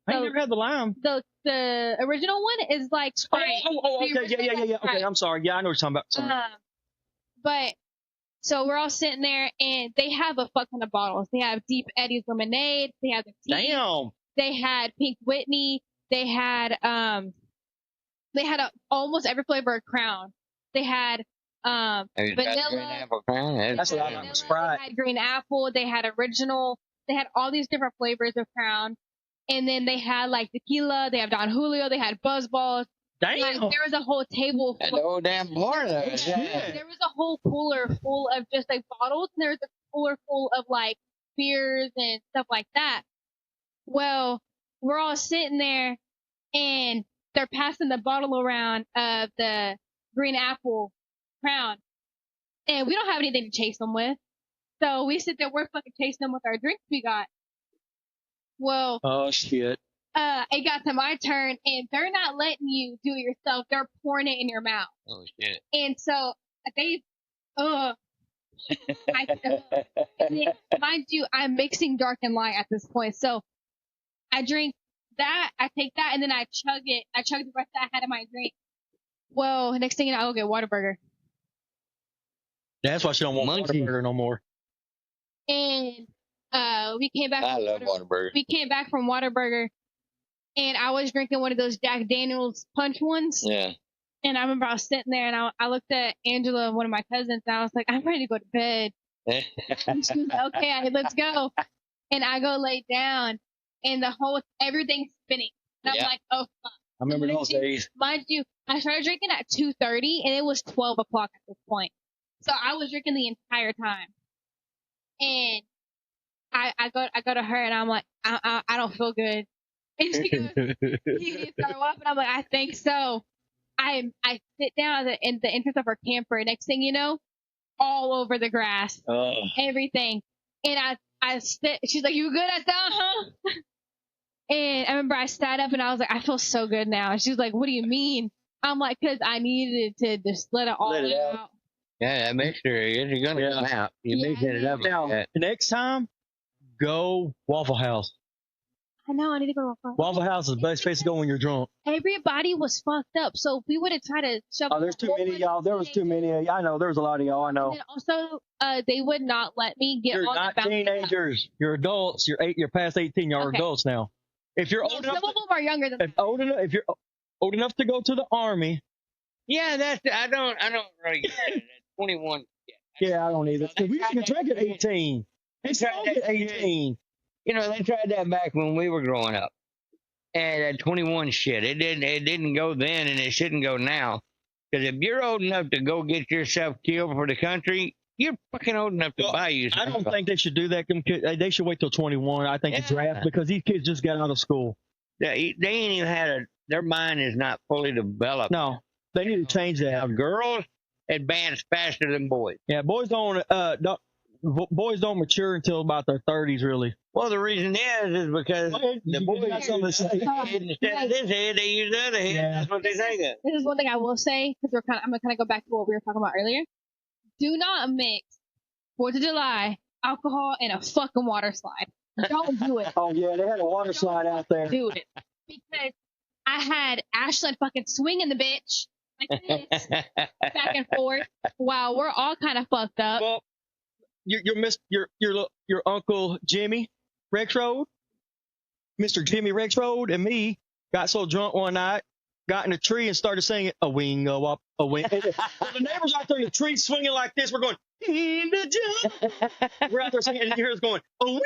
I ain't never had the lime. The original one is like Sprite. Oh, okay. Yeah. Okay, I'm sorry. Yeah, I know what you're talking about. But so we're all sitting there, and they have a fuck ton of bottles. They have Deep Eddy's lemonade. They have the tea. Damn. They had Pink Whitney. They had almost every flavor of Crown. They had vanilla. Green apple Crown? That's what I like. Sprite. They had green apple. They had original. They had all these different flavors of Crown. And then they had like tequila. They have Don Julio. They had Buzzballs. Damn. Like, there was a whole table full. The whole damn bar there. Yeah. There was a whole cooler full of just like bottles, and there was a cooler full of like beers and stuff like that. Well, we're all sitting there, and they're passing the bottle around of the green apple Crown, and we don't have anything to chase them with. So we sit there, we're fucking chasing them with our drinks we got. Well, oh shit. It got to my turn, and they're not letting you do it yourself. They're pouring it in your mouth. Oh shit. And so mind you, I'm mixing dark and light at this point. So I drink that, I take that, and then I chug it. I chug the rest that I had in my drink. Well, next thing you know, I'll get Whataburger. That's why she don't want Monkey. Whataburger no more. And we came back. I love Whataburger. We came back from Whataburger, and I was drinking one of those Jack Daniels punch ones. Yeah. And I remember I was sitting there, and I looked at Angela, one of my cousins, and I was like, I'm ready to go to bed. And she was like, okay, let's go. And I go lay down, and everything's spinning. And I'm like, oh, fuck. I remember those days. Mind you, I started drinking at 2:30, and it was 12 o'clock at this point. So I was drinking the entire time. And I go to her, and I'm like, I don't feel good. And she goes, you need to throw up? And I'm like, I think so. I sit down in the entrance of her camper. Next thing you know, all over the grass, everything. And I sit. She's like, "You good?" I said, "Uh-huh." And I remember I sat up and I was like, "I feel so good now." And she was like, "What do you mean?" I'm like, "Cause I needed to just let it all out." Yeah, that mixture, you're gonna come out. You mixing it up. Now, like that. next time, go Waffle House. I know, I need to go to Waffle House. Waffle House is the best place to go when you're drunk. Everybody was fucked up, so if we would have tried to shove. Oh, there's too many of y'all. There was too many of y'all. I know. There was a lot of y'all. I know. And also, they would not let me get You're on not the bouncy teenagers. You're adults. You're past 18. Y'all are adults now. If you're old enough, some of them are younger than that. If you're old enough to go to the army. Yeah, I don't really get it. 21. Yeah, I don't either. We can drink at 18. They smoke at 18. You know, they tried that back when we were growing up. And at 21 shit, it didn't go then, and it shouldn't go now. Because if you're old enough to go get yourself killed for the country, you're fucking old enough to buy you something. I don't think they should do that. They should wait till 21. I think the draft, because these kids just got out of school. They ain't even had their mind is not fully developed. No, they need to change Now, that. girls advance faster than boys. Yeah, boys don't mature until about their 30s, really. Well, the reason is because the You boys got something to say. instead of this head, they use the other head. Yeah. That's what they think of. This is one thing I will say, because I'm gonna kind of go back to what we were talking about earlier. Do not mix 4th of July alcohol and a fucking water slide. Don't do it. Oh yeah, they had a water slide out there. Do it. Because I had Ashlyn fucking swinging the bitch like this, back and forth, while we're all kind of fucked up. Well, your uncle Jimmy Rexroad, Mr. Jimmy Rexroad, and me got so drunk one night, got in a tree and started singing a wing go up, a wing. Well, the neighbors out there in the tree swinging like this. We're going in the jump. We're out there singing, and you hear us going a wing,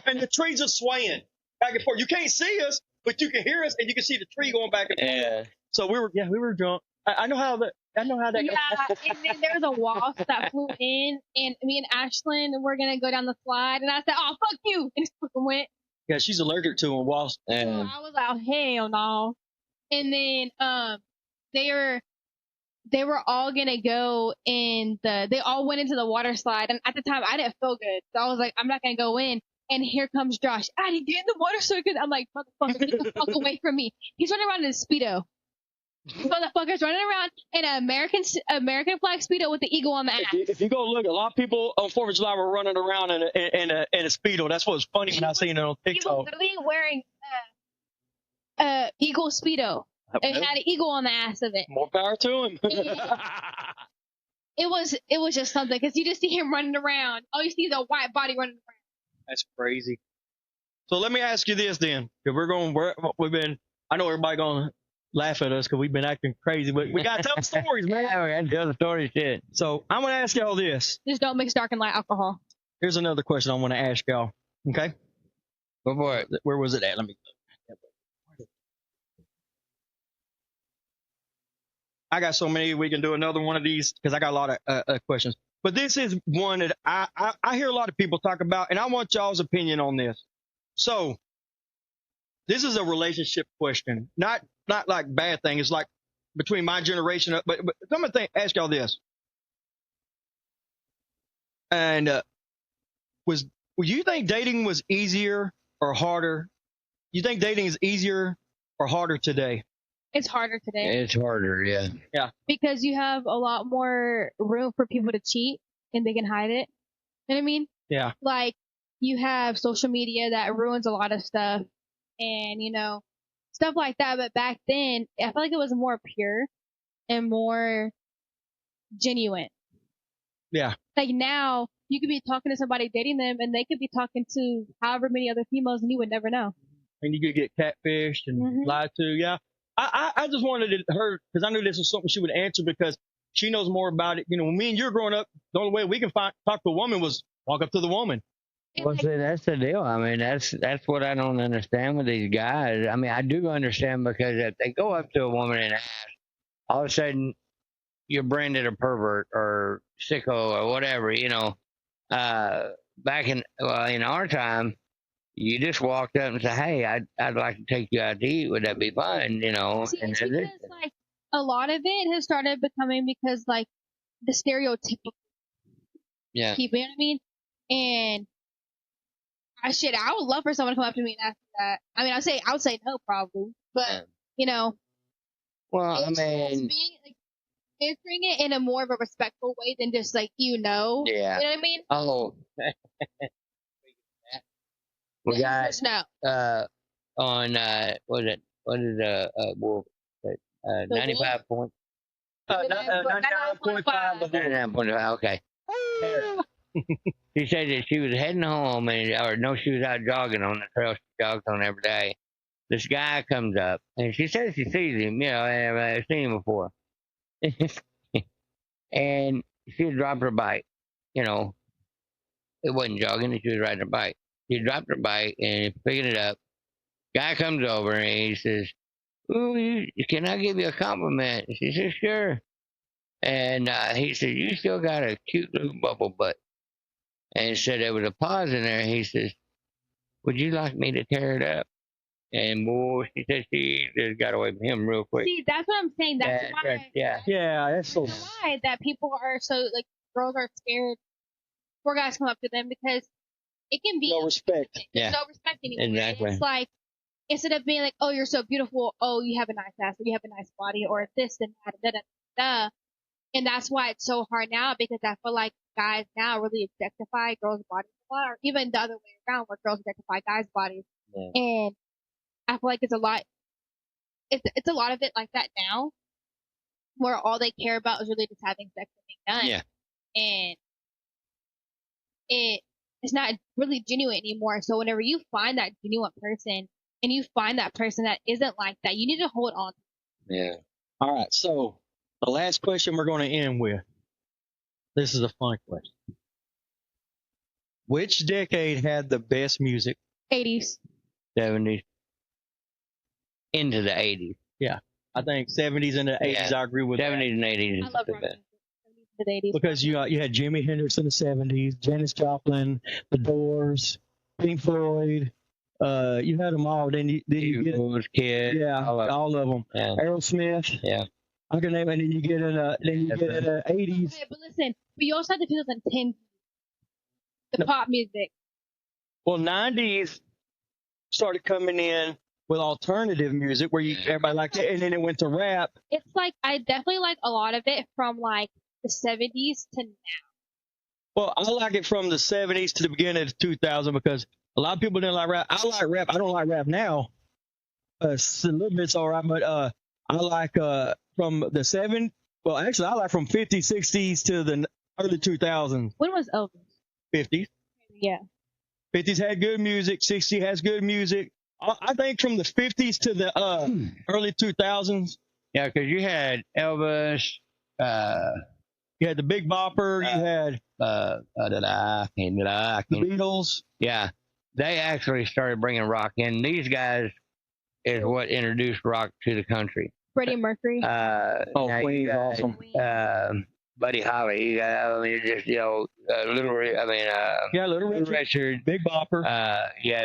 and the trees are swaying back and forth. You can't see us, but you can hear us, and you can see the tree going back and forth. Yeah. So we were drunk. I know how that. I know how that goes. Yeah, and then there was a wasp that flew in, and me and Ashlyn were gonna go down the slide, and I said, "Oh, fuck you!" and just fucking went. Yeah, she's allergic to them. Wasps. So I was like, "Hell no!" And then they were all gonna go in they all went into the water slide, and at the time I didn't feel good, so I was like, I'm not gonna go in. And here comes Josh. I didn't get in the water so good. I'm like, motherfucker, get the fuck away from me. He's running around in a Speedo. Motherfuckers running around in an American flag Speedo with the eagle on the ass. If you go look, a lot of people on 4th of July were running around in a Speedo. That's what was funny when I seen it on He was TikTok. literally wearing eagle Speedo. It had an eagle on the ass of it. More power to him. It was just something, because you just see him running around. All you see is a white body running around. That's crazy. So let me ask you this then, because I know everybody gonna laugh at us because we've been acting crazy, but we gotta tell stories, man. Yeah, we gotta tell the story, shit. So I'm gonna ask y'all this. Just don't mix dark and light alcohol. Here's another question I want to ask y'all. Okay, Go for it. where was it at? Let me. I got so many. We can do another one of these because I got a lot of questions. But this is one that I hear a lot of people talk about, and I want y'all's opinion on this. So this is a relationship question, not like bad thing. It's like between my generation. But I'm gonna ask y'all this. And would you think dating was easier or harder? You think dating is easier or harder today? It's harder today. It's harder, yeah. Because you have a lot more room for people to cheat, and they can hide it. You know what I mean? Yeah. Like, you have social media that ruins a lot of stuff, and, stuff like that. But back then, I feel like it was more pure and more genuine. Yeah. Like, now, you could be talking to somebody, dating them, and they could be talking to however many other females, and you would never know. And you could get catfished and lied to. Yeah. I just wanted her, because I knew this was something she would answer, because she knows more about it. When me and you were growing up, the only way we can talk to a woman was walk up to the woman. Well, see, that's the deal. I mean, that's what I don't understand with these guys. I mean, I do understand, because if they go up to a woman and ask, all of a sudden you're branded a pervert or sicko or whatever. Back in our time, you just walked up and said, "Hey, I'd like to take you out to eat. Would that be fun?" See, it's because, like, a lot of it has started becoming because, like, the stereotypical people, you know what I mean? And I would love for someone to come up to me and ask me that. I mean, I would say no, probably, but well, I it's mean, just answering it in a more of a respectful way than just like yeah, you know what I mean? Oh, we got on what is Wolf 95 point. 99.5. 99.5. Okay. She said that she was heading home, she was out jogging on the trail she jogs on every day. This guy comes up, and she says she sees him, and I've seen him before. And she had dropped her bike, it wasn't jogging, she was riding her bike. She dropped her bike and picking it up. Guy comes over and he says, "Ooh, can I give you a compliment?" She says, "Sure." And he said, "You still got a cute little bubble butt." And said there was a pause in there. He says, "Would you like me to tear it up?" And boy, she said she just got away from him real quick. See, that's what I'm saying. That's why. Yeah. Yeah, that's so. That's why that people are so like girls are scared for guys to come up to them because it can be No respect. Yeah. There's no respect anymore. Exactly. It's like instead of being like, oh, you're so beautiful, oh, you have a nice ass, or you have a nice body, or this and that, da da da. And that's why it's so hard now because I feel like guys now really objectify girls' bodies a lot, or even the other way around where girls objectify guys' bodies. Yeah. And I feel like it's a lot. It's a lot of it like that now, where all they care about is really just having sex and being done. Yeah. And it's not really genuine anymore. So whenever you find that genuine person and you find that person that isn't like that, you need to hold on. Yeah. All right. So the last question we're going to end with. This is a fun question. Which decade had the best music? 80s. 70s. Into the 80s. I think 70s and the 80s. Yeah. I agree with 70s and 80s. I love rock music. 70s to the 80s. because you had Jimi Hendrix in the 70s, Janis Joplin, The Doors, Pink Floyd. You had them all. Then you get Kid. all of them. Yeah. Aerosmith. Yeah. I can name, and then you get in the 80s. Okay, but listen, but you also have the 2010 the pop music. Well, 90s started coming in with alternative music where everybody liked it, and then it went to rap. It's like I definitely like a lot of it from like the 70s to now. Well, I like it from the 70s to the beginning of 2000 because a lot of people didn't like rap. I like rap. I don't like rap now. It's a little bit's all right, but I like from the 70s. Well, actually, I like from 50s, 60s to the early 2000s. When was Elvis? 50s. Yeah. 50s had good music. 60s has good music. I think from the 50s to the early 2000s. Yeah, because you had Elvis. You had the Big Bopper. You had the Beatles. Yeah, they actually started bringing rock in. These guys is what introduced rock to the country. Freddie Mercury. Queen's awesome. Buddy Holly. You got, just Little Richard, Big Bopper.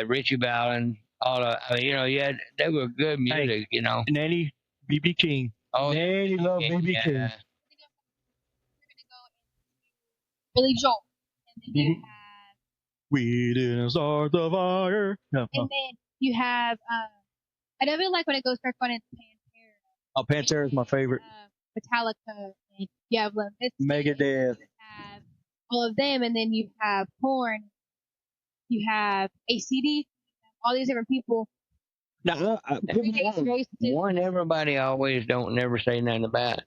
Richie Valens. They were good music. Nanny, B.B. King. Oh, Nanny loved B.B. King. Billy Joel. And then you have. We didn't start the fire. No. And then you have. I never like when it goes starts going into Pantera. Oh, Pantera is my favorite. Metallica. And you have Limp Bizkit, Megadeth. You have all of them, and then you have Korn. You have ACD. All these different people. Now, one everybody always don't never say nothing about,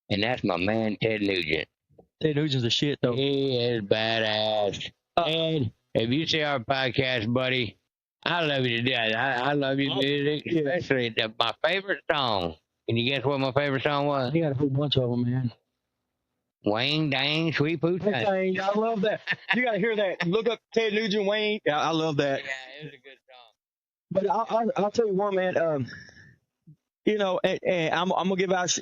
and that's my man Ted Nugent. Ted Nugent's a shit though. He is badass. And if you see our podcast, buddy, I love you to death. I love your music, especially my favorite song. Can you guess what my favorite song was? You got a whole bunch of them, man. Wayne Dang Sweet Poo Tang. I love that. You got to hear that. Look up Ted Nugent, Wayne. Yeah, I love that. Yeah, it was a good song. But I'll tell you one, man. And I'm gonna give out.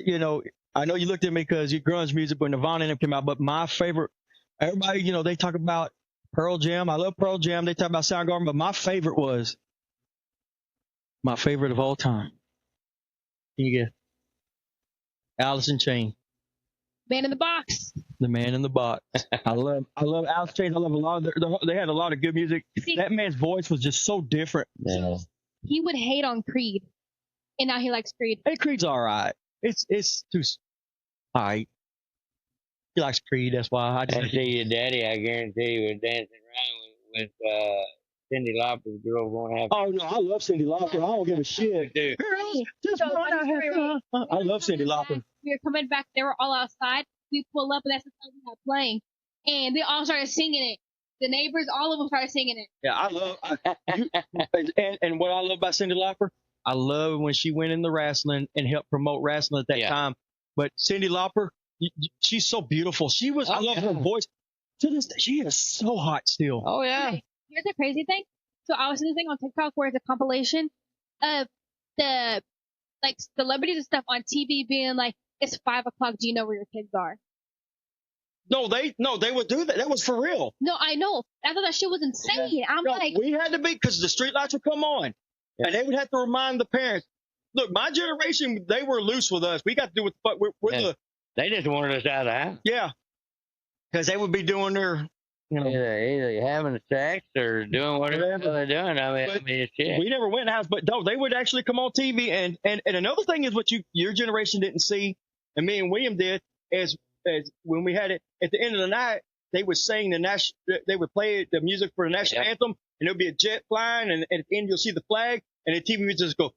I know you looked at me because you grunge music when Nirvana and them came out. But my favorite, everybody, they talk about Pearl Jam. I love Pearl Jam. They talk about Soundgarden, but my favorite was my favorite of all time. Can you guess? Alice in Chains. Man in the Box. The Man in the Box. I love Alice in Chains. I love a lot of they had a lot of good music. See, that man's voice was just so different. Yeah. He would hate on Creed, and now he likes Creed. Hey, Creed's all right. It's too all right. He likes Creed. That's why I just see your daddy. I guarantee you was dancing around with Cyndi Lauper's girl going to have. Oh no, I love Cyndi Lauper. I don't give a shit. Dude. Just wanna have fun. I love Cyndi Lauper. We were coming back. They were all outside. We pull up, and that's the song we had playing. And they all started singing it. The neighbors, all of them started singing it. Yeah, I love. And what I love about Cyndi Lauper, I love when she went into wrestling and helped promote wrestling at that time. But Cyndi Lauper, she's so beautiful. She was. I love her voice. To this day, she is so hot still. Oh yeah. Okay, here's the crazy thing. So I was seeing this thing on TikTok where it's a compilation of the celebrities and stuff on TV being like, "It's 5 o'clock. Do you know where your kids are?" No, they would do that. That was for real. No, I know. I thought that shit was insane. I'm like, we had to be because the street lights would come on. And they would have to remind the parents, look, my generation, they were loose with us. We got to do what the fuck. We're They just wanted us out of the house. Yeah. Because they would be doing their, Either having sex or doing whatever they're doing. I mean, it's shit. We never went in the house, but no, they would actually come on TV. And another thing is what your generation didn't see, and me and William did, is when we had it at the end of the night, they would sing they would play the music for the national anthem, and there would be a jet flying, and at the end you'll see the flag, and the TV would just go,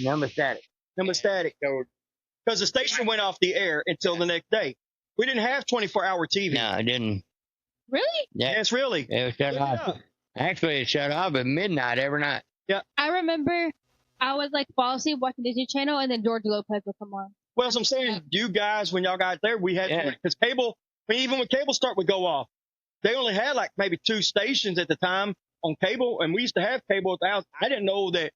Number static. Because the station went off the air until the next day. We didn't have 24-hour TV. No, I didn't. Really? Yeah. Yes, really. It was shut off. Actually, it shut off at midnight every night. Yeah. I remember I was like fall asleep watching Disney Channel, and then George Lopez would come on. Well, as I'm saying, you guys, when y'all got there, we had, because cable, even when cable start would go off, they only had like maybe 2 stations at the time on cable, and we used to have cable at the house. I didn't know that,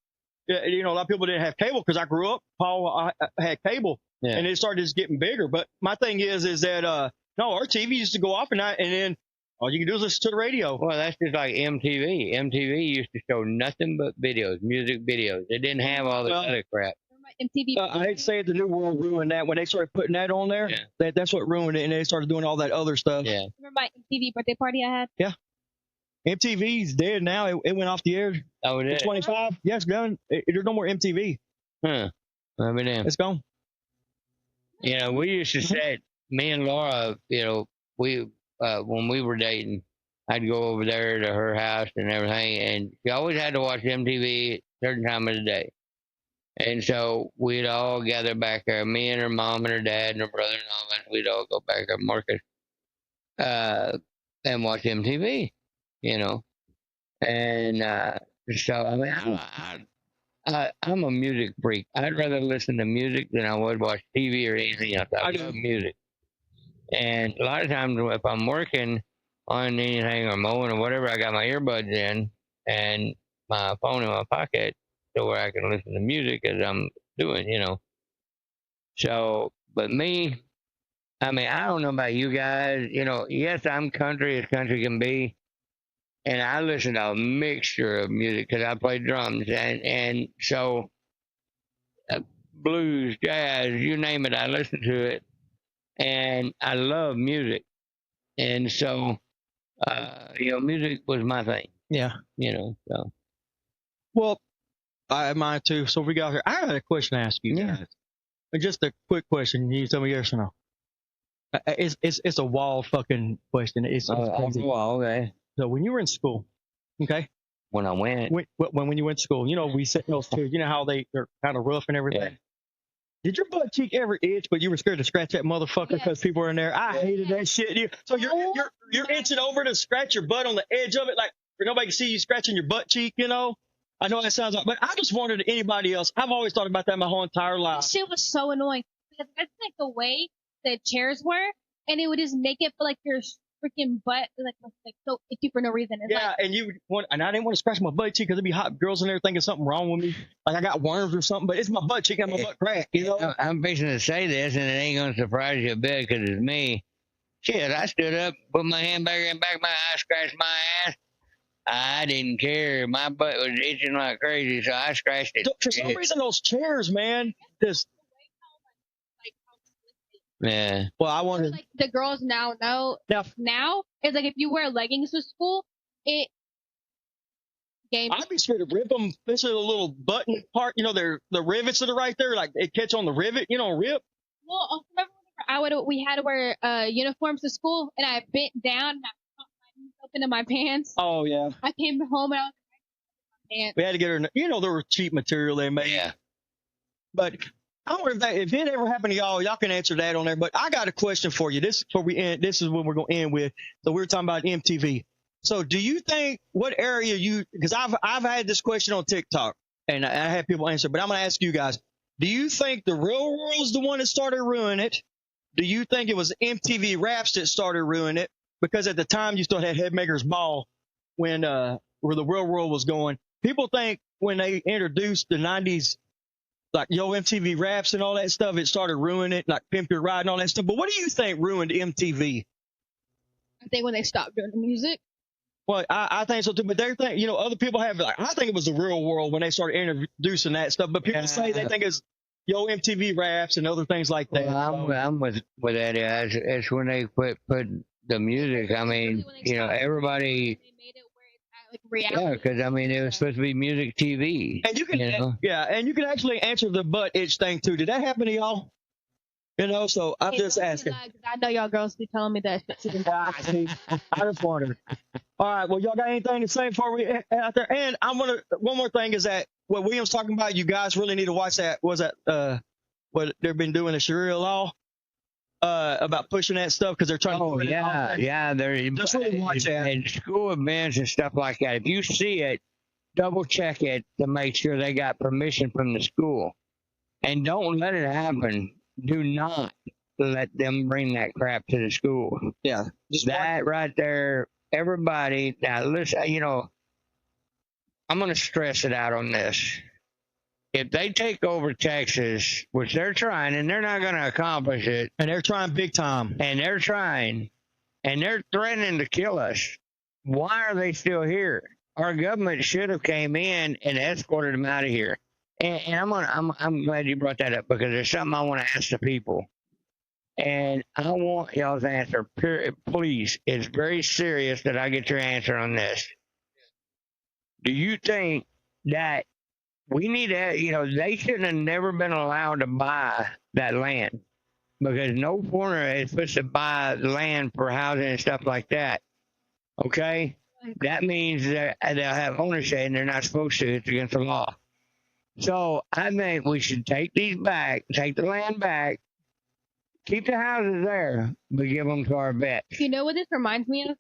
a lot of people didn't have cable because I grew up, Paul had cable, and it started just getting bigger. But my thing is that, no, our TV used to go off at night, and then all you can do is listen to the radio. Well, that's just like MTV. MTV used to show nothing but videos, music videos. They didn't have all the other crap. MTV. I hate to say it, the New World ruined that. When they started putting that on there, that's what ruined it, and they started doing all that other stuff. Yeah. Remember my MTV birthday party I had? Yeah. MTV's dead now. It went off the air. Oh, it is? 25. Yeah, it's gone. There's no more MTV. Huh. I mean, it's gone. We used to say, me and Laura, we when we were dating, I'd go over there to her house and everything, and she always had to watch MTV at a certain time of the day. And so we'd all gather back there, me and her mom and her dad and her brother and all that. We'd all go back there, Marcus, and watch MTV, And so, I mean, I'm a music freak. I'd rather listen to music than I would watch TV or anything else. I love music. And a lot of times if I'm working on anything or mowing or whatever, I got my earbuds in and my phone in my pocket so where I can listen to music as I'm doing, So, but me, I mean, I don't know about you guys, yes, I'm country as country can be. And I listen to a mixture of music because I play drums. And so blues, jazz, you name it, I listen to it. And I love music. And so, music was my thing. Yeah. So. Well, I have mine too. So we got here. I got a question to ask you guys. Just a quick question. You tell me yes or no. It's a wall fucking question. It's crazy. Okay. So when you were in school, okay? When I went. When you went to school, we sit in those chairs. You know how they're kind of rough and everything? Yeah. Did your butt cheek ever itch, but you were scared to scratch that motherfucker because people were in there? I hated that shit. So you're itching over to scratch your butt on the edge of it, like where nobody can see you scratching your butt cheek, I know that sounds like, but I just wondered to anybody else. I've always thought about that my whole entire life. This shit was so annoying because that's like the way the chairs were, and it would just make it feel like your freaking butt like so itchy for no reason. It's and I didn't want to scratch my butt cheek because there'd be hot girls in there thinking something wrong with me, like I got worms or something. But it's my butt cheek and my butt crack. I'm fixing to say this, and it ain't gonna surprise you a bit because it's me. Shit, I stood up, put my hand back in the back of my eye, scratched my ass. I didn't care. My butt was itching like crazy, so I scratched it. For some reason, those chairs, man, just. Yeah. Well, I wanted like the girls now now it's like if you wear leggings to school, it. I'd be scared to rip them. This is a little button part, the rivets that are right there, like it catch on the rivet, rip. Well, remember we had to wear uniforms to school, and I bent down and I popped my knees up into my pants. Oh yeah. I came home and I was like, my pants. We had to get her. There was cheap material they made. Yeah. But I wonder if it ever happened to y'all can answer that on there. But I got a question for you. This before we end. This is what we're gonna end with. So we were talking about MTV. So do you think what area because I've had this question on TikTok and I had people answer, but I'm gonna ask you guys. Do you think the real world's the one that started ruining it? Do you think it was MTV Raps that started ruining it? Because at the time you still had Headmaker's Ball when where the real world was going. People think when they introduced the 90s like MTV Raps and all that stuff, it started ruining it, like Pimp Your Ride and all that stuff. But what do you think ruined MTV? I think when they stopped doing the music. Well, I think so too, but they think, other people have, like, I think it was the real world when they started introducing that stuff, but people say they think it's, MTV raps and other things like that. Well, I'm with that. It's when they put the music. I mean, everybody. They made it where it's at, like reality. Yeah, because I mean, it was supposed to be music TV. And you can, and you can actually answer the butt itch thing too. Did that happen to y'all? So I'm just asking. I know y'all girls be telling me that shit too. I just wondered. All right. Well, y'all got anything to say before we out there? And one more thing is that what William's talking about, you guys really need to watch that. Was that what they've been doing the Sharia law about pushing that stuff because they're trying to. Oh yeah. They're just really watch that. And school events and stuff like that. If you see it, double check it to make sure they got permission from the school, and don't let it happen. Do not let them bring that crap to the school. Yeah. Just that right there, everybody. Now, listen, I'm going to stress it out on this. If they take over Texas, which they're trying, and they're not going to accomplish it. And they're trying big time. And they're trying, and they're threatening to kill us. Why are they still here? Our government should have came in and escorted them out of here. And I'm glad you brought that up because there's something I want to ask the people. And I want y'all's answer. Please, it's very serious that I get your answer on this. Do you think that we need to, they shouldn't have never been allowed to buy that land because no foreigner is supposed to buy land for housing and stuff like that. Okay? That means that they'll have ownership and they're not supposed to. It's against the law. So I think we should take these back, take the land back, keep the houses there, but give them to our vets. You know what this reminds me of?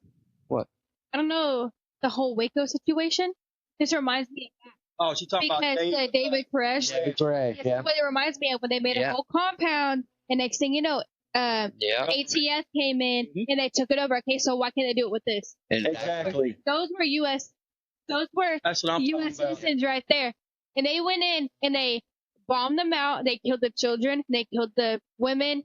What? I don't know, the whole Waco situation. This reminds me of that. Oh, she's talking about David Koresh. David Koresh, yeah. That's what it reminds me of when they made a whole compound, and next thing you know, ATF came in and they took it over. Okay, so why can't they do it with this? Exactly. Those were U.S. citizens right there. And they went in and they bombed them out. They killed the children. They killed the women.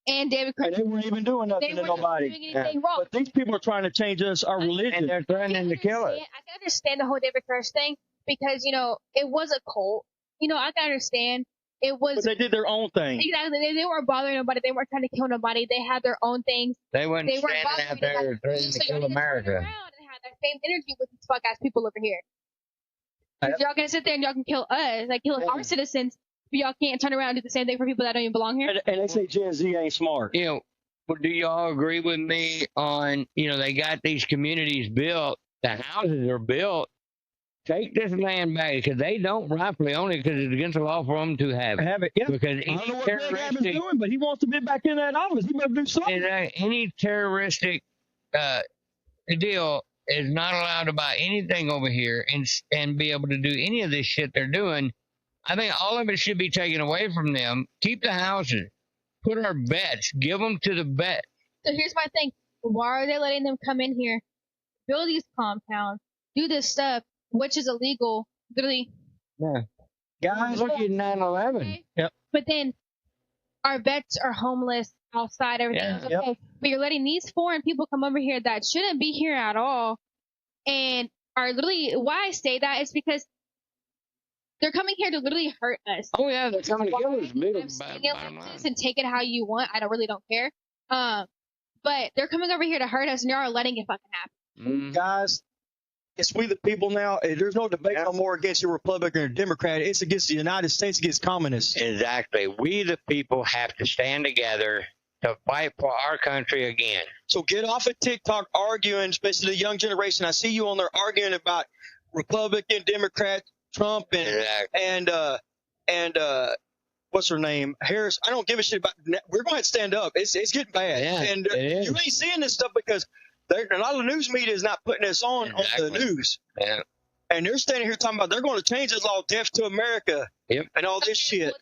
And David Koresh. And they weren't even doing nothing to nobody. Doing anything wrong. But these people are trying to change our religion. And they're threatening to kill us. I can understand the whole David Koresh thing because, it was a cult. I can understand. It was. But they did their own thing. Exactly. They weren't bothering nobody. They weren't trying to kill nobody. They had their own things. They weren't standing out there threatening to kill America. And have that same energy with these fuck ass people over here. Y'all gonna sit there and y'all can kill us, like kill our citizens, but y'all can't turn around and do the same thing for people that don't even belong here. And they say Gen Z ain't smart. Do y'all agree with me on, they got these communities built, the houses are built. Take this land back because they don't rightfully own it because it's against the law for them to have it. Have it, yeah. Because I don't know what Greg Abbott's doing, but he wants to be back in that office. He better do something. Any terroristic deal is not allowed to buy anything over here and be able to do any of this shit they're doing. I think all of it should be taken away from them. Keep the houses. Put our vets. Give them to the vets. So here's my thing. Why are they letting them come in here, build these compounds, do this stuff, which is illegal, literally? Yeah. Guys, look at 9/11. Okay? Yep. But then our vets are homeless outside, everything's okay. Yep. But you're letting these foreign people come over here that shouldn't be here at all and are literally, why I say that is because they're coming here to literally hurt us. Oh yeah, they're coming to kill us. And take it how you want. I really don't care. But they're coming over here to hurt us and y'all are letting it fucking happen. Guys, it's we the people now. There's no debate no more against your Republican or Democrat. It's against the United States, against communists. Exactly. We the people have to stand together to fight for our country again. So get off of TikTok arguing, especially the young generation. I see you on there arguing about Republican, Democrat, Trump, and what's her name, Harris. I don't give a shit about. We're going to stand up. It's getting bad, and you ain't seeing this stuff because a lot of the news media is not putting this on the news. Yeah. And they're standing here talking about they're going to change this law, death to America, and all this shit.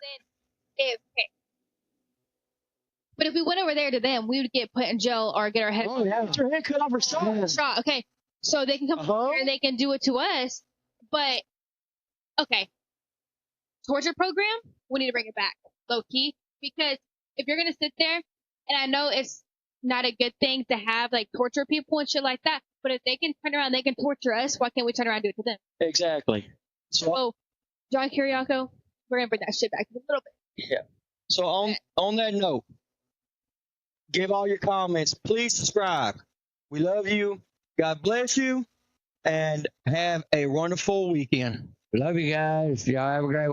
But if we went over there to them, we would get put in jail or get our head cut off or shot. Okay, so they can come over here and they can do it to us. But okay, torture program, we need to bring it back, low key, because if you're gonna sit there, and I know it's not a good thing to have like torture people and shit like that, But if they can turn around, they can torture us. Why can't we turn around and do it to them? Exactly. So, Oh, John Kiriakou, we're gonna bring that shit back a little bit. yeah. So on that note, give all your comments. Please subscribe. We love you. God bless you, and have a wonderful weekend. Love you guys. Y'all have a great